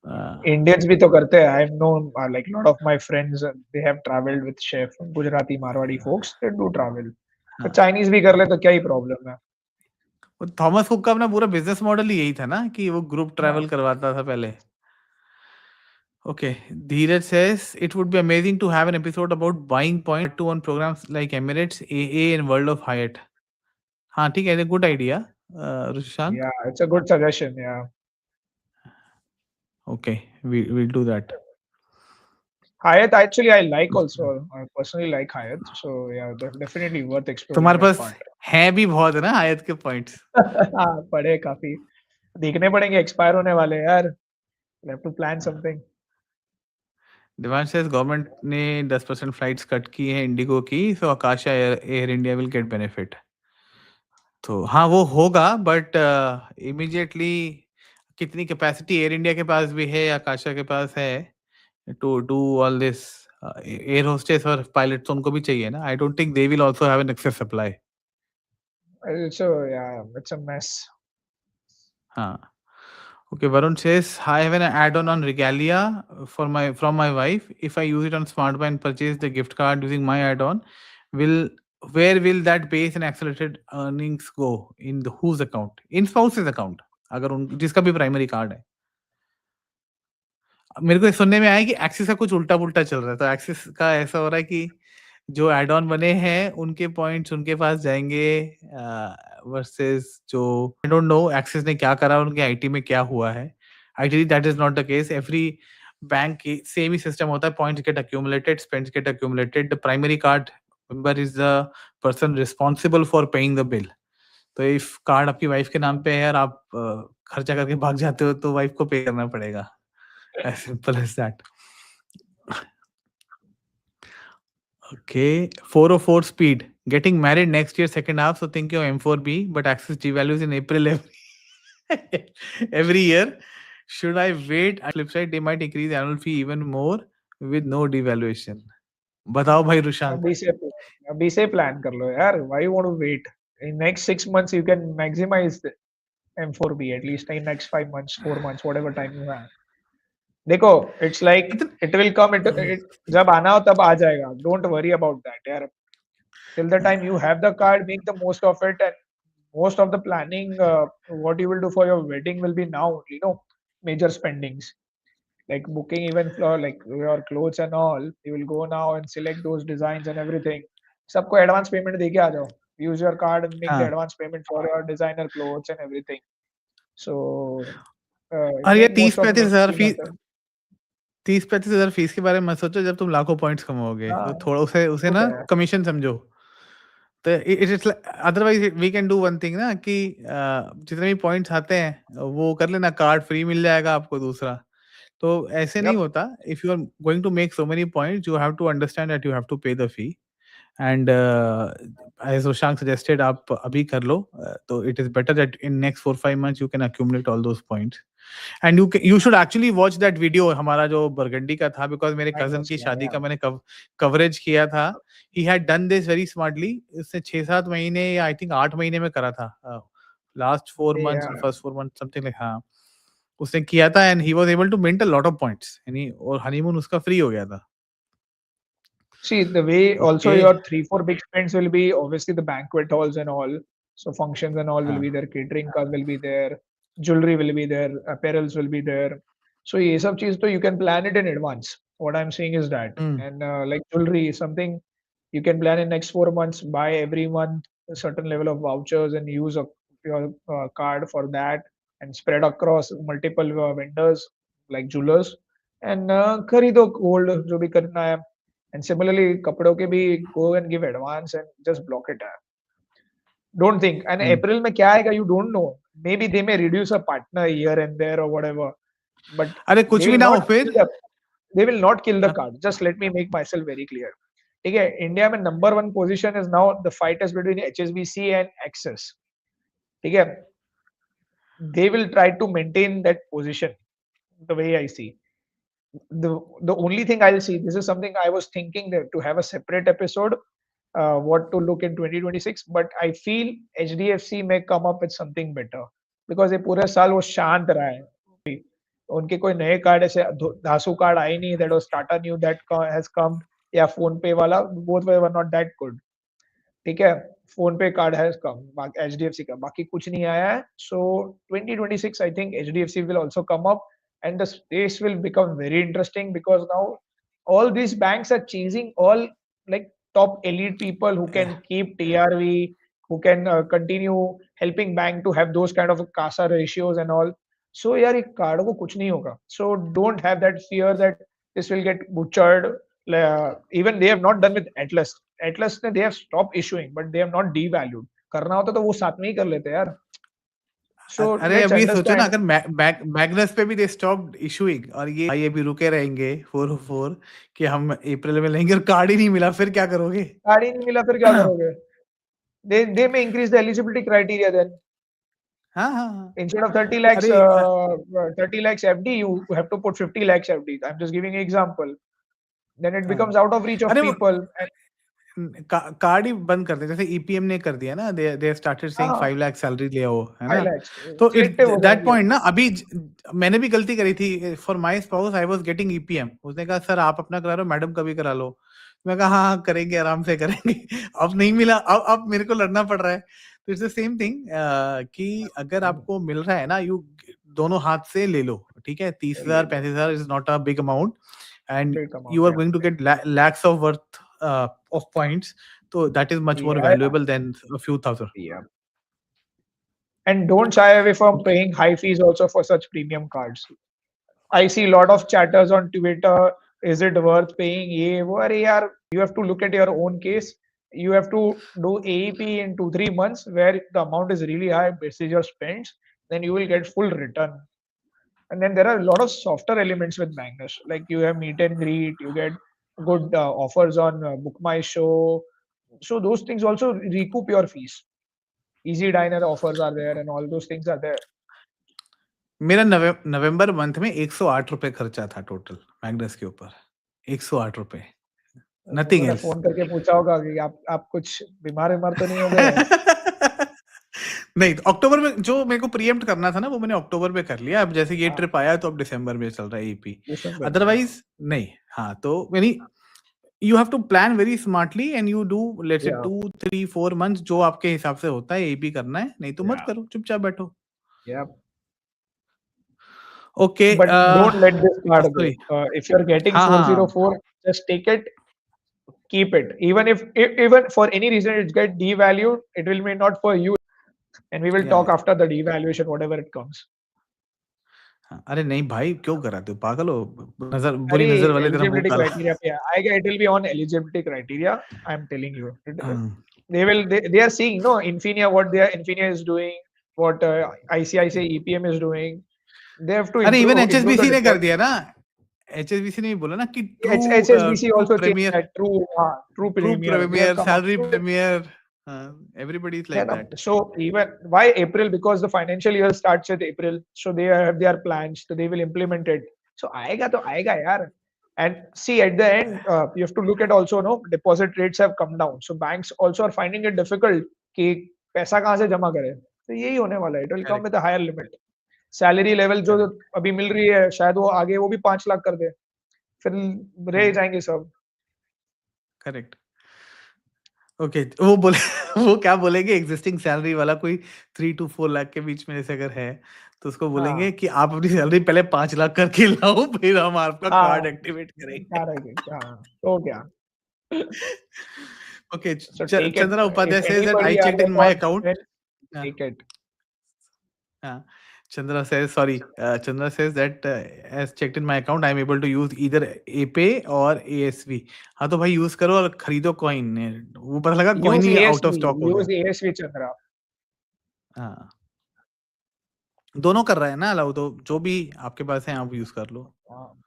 A: Yeah. Indians भी तो करते हैं. I've known like a lot of my friends. They have traveled with chef. Gujarati, Marwadi folks they do travel. तो
B: हाँ,
A: Chinese भी कर ले तो क्या ही problem है?
B: वो थॉमस कुक का अपना पूरा बिजनेस मॉडल ही यही था ना, कि वो ग्रुप
A: हाँ.
B: ट्रैवल करवाता था पहले। Okay, Dheeraj says it would be amazing to have an episode about buying point two on programs like Emirates, AA, and World of Hyatt. हाँ, ठीक है, good idea Rushank.
A: Yeah, it's a good suggestion. Yeah.
B: Okay, we'll do that.
A: Hyatt actually I like also. I personally like Hyatt. So yeah, definitely worth exploring
B: तुम्हारे
A: that
B: pass
A: part.
B: है भी बहुत है ना आयत के पॉइंट्स।
A: हाँ, पड़े काफी. देखने पड़ेंगे, एक्सपायर होने वाले हैं यार. We have to plan something.
B: Divansh says government ने 10% फ्लाइट्स कट की है इंडिगो की, so Akasa air India will get benefit. तो हाँ, वो होगा, बट इमीडिएटली कितनी कैपेसिटी एयर इंडिया के पास भी है, आकाशा के पास है, to do all this? Air hostess और पायलट्स उनको भी चाहिए ना। I don't think they will also have an excess supply.
A: So yeah, it's a mess.
B: हाँ, okay. Varun says, I have an add-on on Regalia for my from my wife. If I use it on SmartBuy and purchase the gift card using my add-on, will where will that base and accelerated earnings go? In the whose account? In spouse's account. अगर उन जिसका भी primary card है। मेरे को ये सुनने में आया कि एक्सिस का कुछ उल्टा-पुल्टा चल रहा है। तो एक्सिस का ऐसा हो रहा है कि जो एड ऑन बने हैं उनके पॉइंट्स उनके पास जाएंगे वर्सेस जो आई डोंट नो एक्सिस ने क्या करा उनके आईटी में क्या हुआ है. Actually that is not the case. Every bank same ही सिस्टम होता है. Points get accumulated, spends get accumulated. The primary card member is the person responsible for paying the bill. तो इफ कार्ड आपकी wife के नाम पे है और आप खर्चा करके भाग जाते हो तो वाइफ को पे करना पड़ेगा. As simple as that. Okay, 404 speed. Getting married next year, second half. So think your M4B, but Axis devalues in April every year. Should I wait? Flip side, they might increase annual fee even more with no devaluation. बताओ भाई रुशांक.
A: अभी से plan कर लो यार. Why you want to wait? In next 6 months you can maximize the M4B at least in next 5 months, 4 months, whatever time you have. देखो, it's like it will come. जब आना हो तब आ जाएगा. Don't worry about that यार. Till the time you have the card, make the most of it, and most of the planning, what you will do for your wedding will be now. Major spendings like booking even for like your clothes and all. You will go now and select those designs and everything. सबको advance payment देके आ जाओ. Use your card and make the
B: हाँ.
A: advance payment for your designer clothes and everything. So
B: और ये
A: make
B: तीस
A: most of
B: पैंतीस
A: the
B: हजार fees,
A: method.
B: 30-35 हजार फीस के बारे में मत सोचो जब तुम लाखों पॉइंट्स कमाओगे. तो
A: हाँ,
B: थोड़ा उसे उसे
A: तो
B: ना
A: क्या है.
B: कमीशन समझो. तो it is otherwise we can do one thing ना कि जितने भी पॉइंट्स आते हैं वो कर लेना. कार्ड फ्री मिल जाएगा आपको दूसरा. तो ऐसे नहीं
A: Yep.
B: होता. If you are going to make so many points you have to understand that you have to pay the fee. And as Ushank suggested आप अभी कर लो. तो it is better that in next 4-5 months you can accumulate all those points. And you should actually watch that video हमारा जो burgundy का था. Because मेरे
A: I
B: कजन
A: watched
B: की
A: that.
B: शादी का
A: Yeah.
B: मैंने कवरेज किया था. He had done this very smartly. इसने 6-7 महीने या आई थिंक 8 महीने में करा था. Last 4 months,
A: Yeah.
B: First 4 months something like. हाँ, उसने किया था and he was able to mint a lot of points. यानी और हनीमून उसका फ्री हो गया था.
A: See, the way also
B: okay.
A: your 3, 4 big spends will be obviously the banquet halls and all. So functions and all will be
B: हाँ.
A: there, catering cars will be there, jewelry will be there, apparels will be there. So ये सब चीज तो you can plan it in advance. What I'm saying is that,
B: hmm.
A: and like jewelry is something you can plan in next 4 months. Buy every month a certain level of vouchers and use your card for that, and spread across multiple vendors like jewelers. And खरीदो gold जो भी करना है. And similarly, कपड़ों के भी go and give advance and just block it. Don't think. And
B: hmm.
A: April में क्या आएगा, you don't know. Maybe they may reduce a partner here and there or whatever, but
B: अरे कुछ
A: they
B: भी
A: will
B: ना हो
A: not
B: फिर.
A: kill the they will not kill the
B: हाँ.
A: card. Just let me make myself very clear. ठीक है, India में number 1 position is now the fight is between HSBC and Axis. ठीक है, they will try to maintain that position. The way I see. The only thing I'll see, this is something I was thinking that to have a separate episode, what to look in 2026, but I feel HDFC may come up with something better because ये पूरे साल वो शांत रहा है. उनके कोई नए कार्ड ऐसे धासु कार्ड आए नहीं. That was Tata New that has come, या फोन पे वाला, both were not that good. ठीक है, फोन पे कार्ड हैज कम एचडीएफसी का, बाकी कुछ नहीं आया है. सो 2026 I think HDFC will also come up and the space will become very interesting because now all these banks are chasing all like top elite people who can keep TRV, who can continue helping bank to have those kind of CASA ratios and all. So यार ये card को कुछ नहीं होगा. So don't have that fear that this will get butchered. Even they have not done with Atlas. Atlas ने they have stopped issuing, but they have not devalued. करना होता तो वो साथ में ही कर लेते यार. So
B: अरे
A: let's
B: अभी सोचो ना
A: understand.
B: अगर मैग्नस पे भी दे स्टॉप इशूइंग और ये भाई अभी रुके रहेंगे 404 कि हम अप्रैल में लेंगे और कार्ड ही नहीं मिला फिर क्या करोगे.
A: कार्ड ही नहीं मिला फिर क्या करोगे? They may increase the eligibility criteria then.
B: हाँ हाँ हाँ.
A: Instead of 30 lakhs,
B: अरे
A: 30 lakhs FD, you have to put 50 lakhs FD. I'm just giving an example. Then it
B: हाँ.
A: becomes out of reach of
B: अरे वो
A: people. And
B: कार्ड ही बंद कर दे जैसे ईपीएम ने कर दिया ना. दे स्टार्टेड सेइंग
A: हाँ,
B: 5 लाख सैलरी ले आओ है
A: 5
B: ना.
A: lakhs.
B: तो इट
A: Selective हो
B: दैट
A: जाएंगे.
B: पॉइंट ना अभी मैंने भी गलती करी थी. For my spouse I was getting EPM. उसने कहा सर आप अपना करा रहे हो, मैडम का भी करा लो. मैं कहा हाँ हाँ करेंगे आराम से करेंगे. अब नहीं मिला. अब मेरे को लड़ना पड़ रहा है. तो इट्स द सेम थिंग कि अगर आपको मिल रहा है ना यू दोनों हाथ से ले लो. ठीक है, 30,000 35,000 is not a big amount and
A: Big amount,
B: you are
A: yeah.
B: going to get lakhs of worth of points. So that is much more
A: Yeah, yeah,
B: valuable than a few thousand.
A: yeah. And don't shy away from paying high fees also for such premium cards. I see a lot of chatters on Twitter. Is it worth paying? ये वो अरे यार, you have to look at your own case. You have to do AEP in 2 3 months where the amount is really high basis your spends. Then you will get full return. And then there are a lot of softer elements with bankers. Like you have meet and greet, you get good offers on Book My Show. So those things also recoup your fees. Easy diner offers are there, and all those things are there.
B: मेरा नवंबर month में 108 रुपए खर्चा था total Magnus के ऊपर. 108 रुपए, nothing
A: उन्होंने
B: else.
A: Phone करके पूछा होगा कि आप कुछ बीमार तो नहीं हो गए?
B: नहीं, तो अक्टूबर में जो मेरे को प्रीएम्प्ट करना था ना, वो मैंने अक्टूबर में कर लिया. अब जैसे ये
A: हाँ,
B: ट्रिप आया तो अब दिसंबर में चल रहा है ईपी.
A: दिसंबर में, हाँ,
B: अदरवाइज नहीं. हाँ, तो यानी you have to plan very smartly and you do let's say
A: या
B: 2 3 4 मंथ्स जो आपके हिसाब से होता है एपी करना है. नहीं तो मत
A: या
B: करो, चुपचाप बैठो.
A: या
B: okay.
A: but don't let this card go.
B: Sorry.
A: If you're getting
B: हाँ, हाँ.
A: 404, just take it, keep it. Even if even for any reason it get devalued, it will be not for you. And we will
B: या
A: talk after the devaluation, whatever it comes.
B: हाँ, अरे नहीं भाई, क्यों कराते हो? पागल हो? नजर,
A: अरे
B: बुरी नजर वाले तेरा मुंह
A: eligibility
B: काला.
A: criteria पे आएगा. It will be on eligibility criteria. I'm telling you.
B: हाँ.
A: They are seeing no Infinia what their Infinia is doing, what ICICI EPM is doing. They have to
B: अरे इवन
A: improve the
B: एचएसबीसी ने कर
A: deposit.
B: दिया ना. HSBC ने भी बोला ना कि true
A: HSBC
B: true
A: also changed
B: premier,
A: that. True
B: true
A: Premier. They have
B: premier,
A: come up.
B: Salary
A: So
B: premier. Everybody is
A: yeah,
B: like
A: no.
B: That.
A: So even why April? Because the financial year starts with April. So they have their plans. So they will implement it. So आएगा तो आएगा यार. And see at the end, you have to look at also no deposit rates have come down. So banks also are finding it difficult कि पैसा कहाँ से जमा करें. तो यही होने वाला है. It will come
B: correct,
A: with a higher limit. Salary level जो
B: करेक्ट,
A: अभी मिल रही है शायद वो आगे वो भी 5 लाख कर दे. फिर रह जाएंगे सब.
B: करेक्ट. ओके, वो बोले वो क्या बोलेंगे, एग्जिस्टिंग सैलरी वाला कोई 3 to 4 लाख के बीच में जैसे अगर है, तो उसको बोलेंगे
A: हाँ
B: कि आप अपनी सैलरी पहले 5 लाख करके लाओ, फिर हम आपका कार्ड
A: हाँ
B: एक्टिवेट करेंगे.
A: क्या रहेगा. हाँ तो क्या.
B: Okay.
A: So take it.
B: Chandra
A: If
B: Upadhyay says that I
A: anybody has
B: checked
A: a
B: in my
A: thought,
B: account.
A: then
B: हाँ,
A: take it.
B: हाँ. Chandra says, sorry. Chandra says that as checked in my account, I am able to use either APAY or ASV. हाँ, तो भाई use करो और खरीदो coin. वो पता लगा coin
A: Use
B: he out of
A: ASV.
B: Stock हो गया.
A: Use ASV Chandra.
B: हाँ, दोनों कर रहा है ना अलाउ, तो जो भी आपके पास है आप यूज कर लो.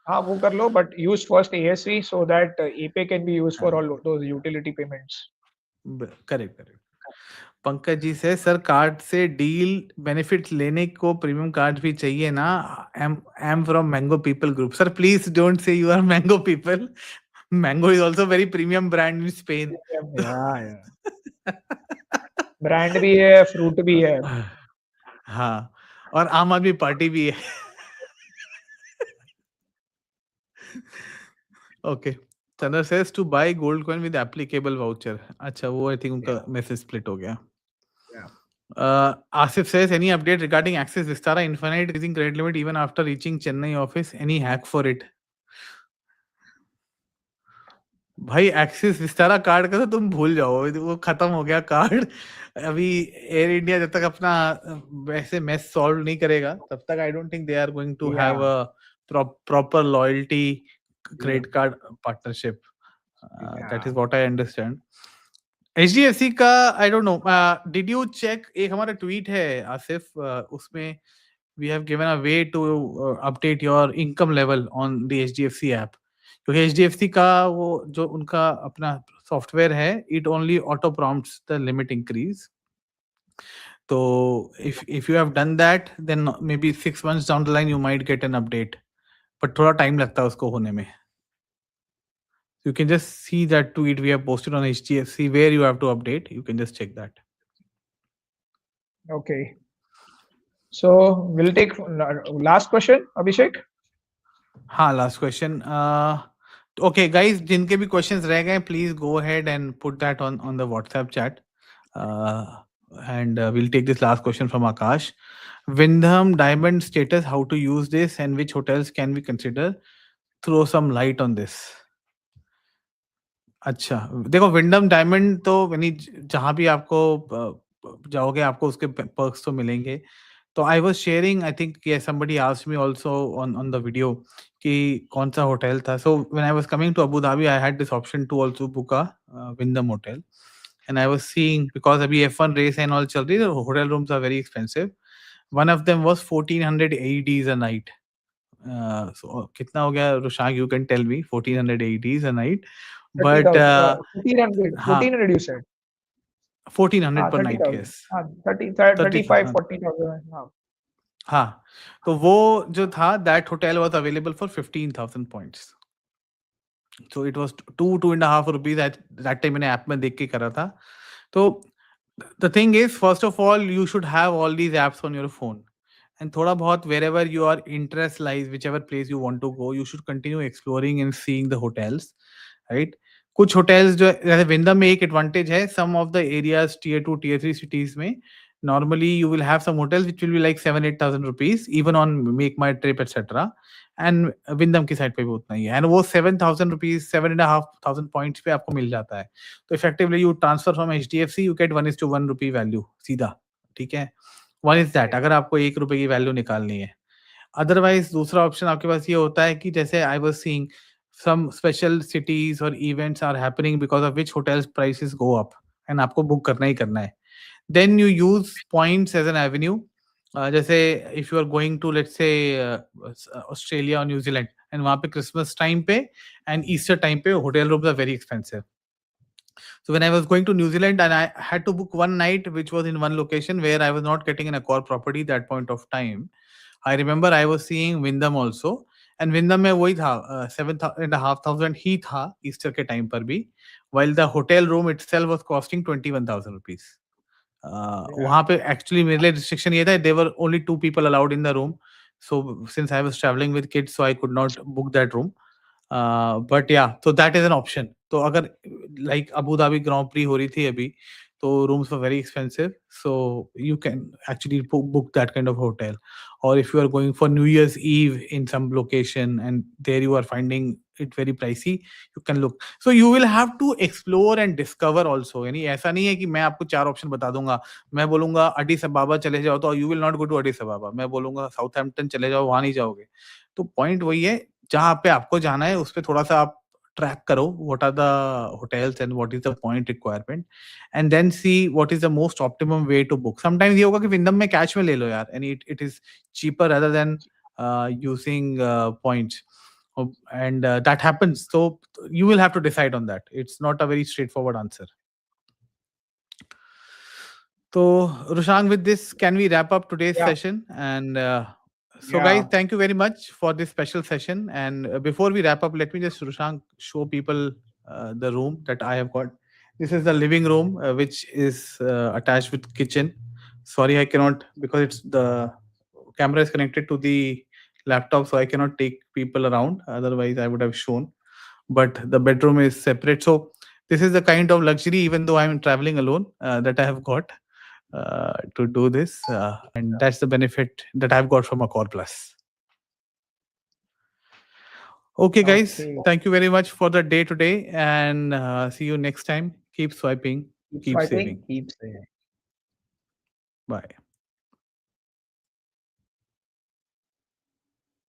A: हाँ वो कर लो, but use first ASV so that APAY can be used for
B: हाँ,
A: all those utility payments.
B: Correct, correct. Pankaj ji से, सर कार्ड से डील बेनिफिट लेने को प्रीमियम कार्ड भी चाहिए ना. Am from mango people group. Sir please don't say you are mango people. Mango is also very premium brand in Spain.
A: Yeah. Brand भी है, fruit भी है.
B: हाँ, और आम आदमी पार्टी भी है. Okay. Chandra says to buy gold coin with applicable voucher. अच्छा, वो आई थिंक उनका मैसेज स्प्लिट हो गया.
A: Yeah.
B: Asif says, any update regarding Axis Vistara Infinite raising credit limit even after reaching Chennai office? Any hack for it? भाई axis Vistara card का तो तुम भूल जाओ, वो खत्म हो गया कार्ड. अभी एयर इंडिया जब तक अपना वैसे मेस सॉल्व नहीं करेगा तब तक I don't think they are going to have a proper loyalty credit card partnership. That is what I understand. HDFC का I don't know. Did you check, एक हमारा ट्वीट है आसिफ, उसमें we have given a way to update your income level on the HDFC app. क्योंकि HDFC का वो जो उनका अपना सॉफ्टवेयर है, it only auto prompts the limit increase. तो if you have done that then maybe 6 months down the line you might get an update, but थोड़ा time लगता है उसको होने में. You can just see that tweet we have posted on HDFC where you have to update. You can just check that.
A: Okay. So we'll take last question, Abhishek.
B: हाँ, last question. Okay, guys, जिनके भी questions रह गए, please go ahead and put that on the WhatsApp chat. And we'll take this last question from Akash. Windham Diamond status, how to use this and which hotels can we consider? Throw some light on this. अच्छा, देखो विंडम diamond तो यानी जहाँ भी आपको जाओगे आपको उसके पर्क्स तो मिलेंगे। तो I was sharing I think ये somebody asked me also on on the video कि कौन-सा होटल था। So when I was coming to Abu Dhabi I had this option to also book a Wyndham hotel and I was seeing because अभी F1 race and all चल रही है, hotel rooms are very expensive. One of them was 1400 AEDs a night. So कितना हो गया रुशाक you can tell me 1400 AEDs a night but
A: 30,000, 1,400,
B: हाँ,
A: 1,400 you said?
B: 1400
A: हाँ,
B: पर नाइट
A: 30,000,
B: यस।
A: हाँ, 30,
B: 30
A: 35,
B: हाँ,
A: 40,000, हाँ,
B: हाँ, तो वो जो था that hotel was available for 15,000 points. So it was 2 and a half rupees at that time मैंने ऐप में देख के करा था। तो the thing is first of all you should have all these apps on your phone and थोड़ा बहुत wherever your interest lies, whichever place you want to go, you should continue exploring and seeing the hotels, right? कुछ hotels जो जैसे विंडम में एक advantage है, some of the areas tier 2 tier 3 cities में normally you will have some hotels which will be like 7-8,000 rupees even on make my trip etc. And Wyndham की side पे भी उतना ही है एंड वो 7,000 रुपीज 7,500 पॉइंट्स पे आपको मिल जाता है। तो effectively you transfer from HDFC you get 1:1 rupee value सीधा, ठीक है? वन इज दैट
A: okay,
B: अगर आपको 1 रुपए की वैल्यू निकालनी है। अदरवाइज दूसरा ऑप्शन आपके पास ये होता है कि जैसे I was seeing some special cities और events are happening because of which hotels prices go up and आपको बुक करना ही करना है। Then you use points as an avenue. जैसे if you are going to let's say Australia और New Zealand and वहाँ पे क्रिसमस टाइम पे एंड ईस्टर टाइम पे hotel rooms are very expensive. So when I was going to New Zealand and I had to book one night, which was in one location where I was not getting an Accor property that point of time. I remember I was seeing Wyndham also, and Wyndham में वही था 7,500 ही था Easter के time पर भी, while the hotel room itself was costing 21,000 rupees.
A: yeah,
B: वहाँ पे actually मेरे लिए रिस्ट्रिक्शन ये था there were only 2 people allowed in the room. So since I was travelling with kids so I could not book that room. But yeah so that is an option. तो अगर like Abu Dhabi Grand Prix हो रही थी अभी तो rooms were very expensive, so you can actually book that kind of hotel. Or if you are going for New Year's Eve in some location and there you are finding it very pricey, you can look. So you will have to explore and discover also. यानी ऐसा नहीं है कि मैं आपको 4 option बता दूंगा, मैं बोलूंगा अडिस अबाबा चले जाओ तो you will not go to Addis Ababa, मैं बोलूंगा साउथहैम्पटन चले जाओ वहां नहीं जाओगे। तो पॉइंट वही है, जहाँ पे आपको जाना है उस पे थोड़ा सा आप ट्रैक करो what are the hotels and what is the point requirement and then see what is the most optimum way to book. Sometimes ये होगा कि विंडम में कैश में ले लो यार and it is cheaper other than using points. And that happens, so you will have to decide on that. It's not a very straightforward answer. So, Rushang, with this, can we wrap up today's
A: yeah,
B: session? And so,
A: yeah,
B: guys, thank you very much for this special session. And before we wrap up, let me just, Rushang, show people the room that I have got. This is the living room, which is attached with kitchen. Sorry, I cannot because it's the camera is connected to the laptop, so I cannot take people around. Otherwise, I would have shown. But the bedroom is separate. So this is the kind of luxury, even though I'm traveling alone, that I have got to do this, and that's the benefit that I've got from a Core Plus. Okay, guys,
A: okay.
B: thank you very much for the day today, and see you next time. Keep swiping,
A: Keep
B: keep
A: swiping,
B: saving.
A: keep saying.
B: Bye.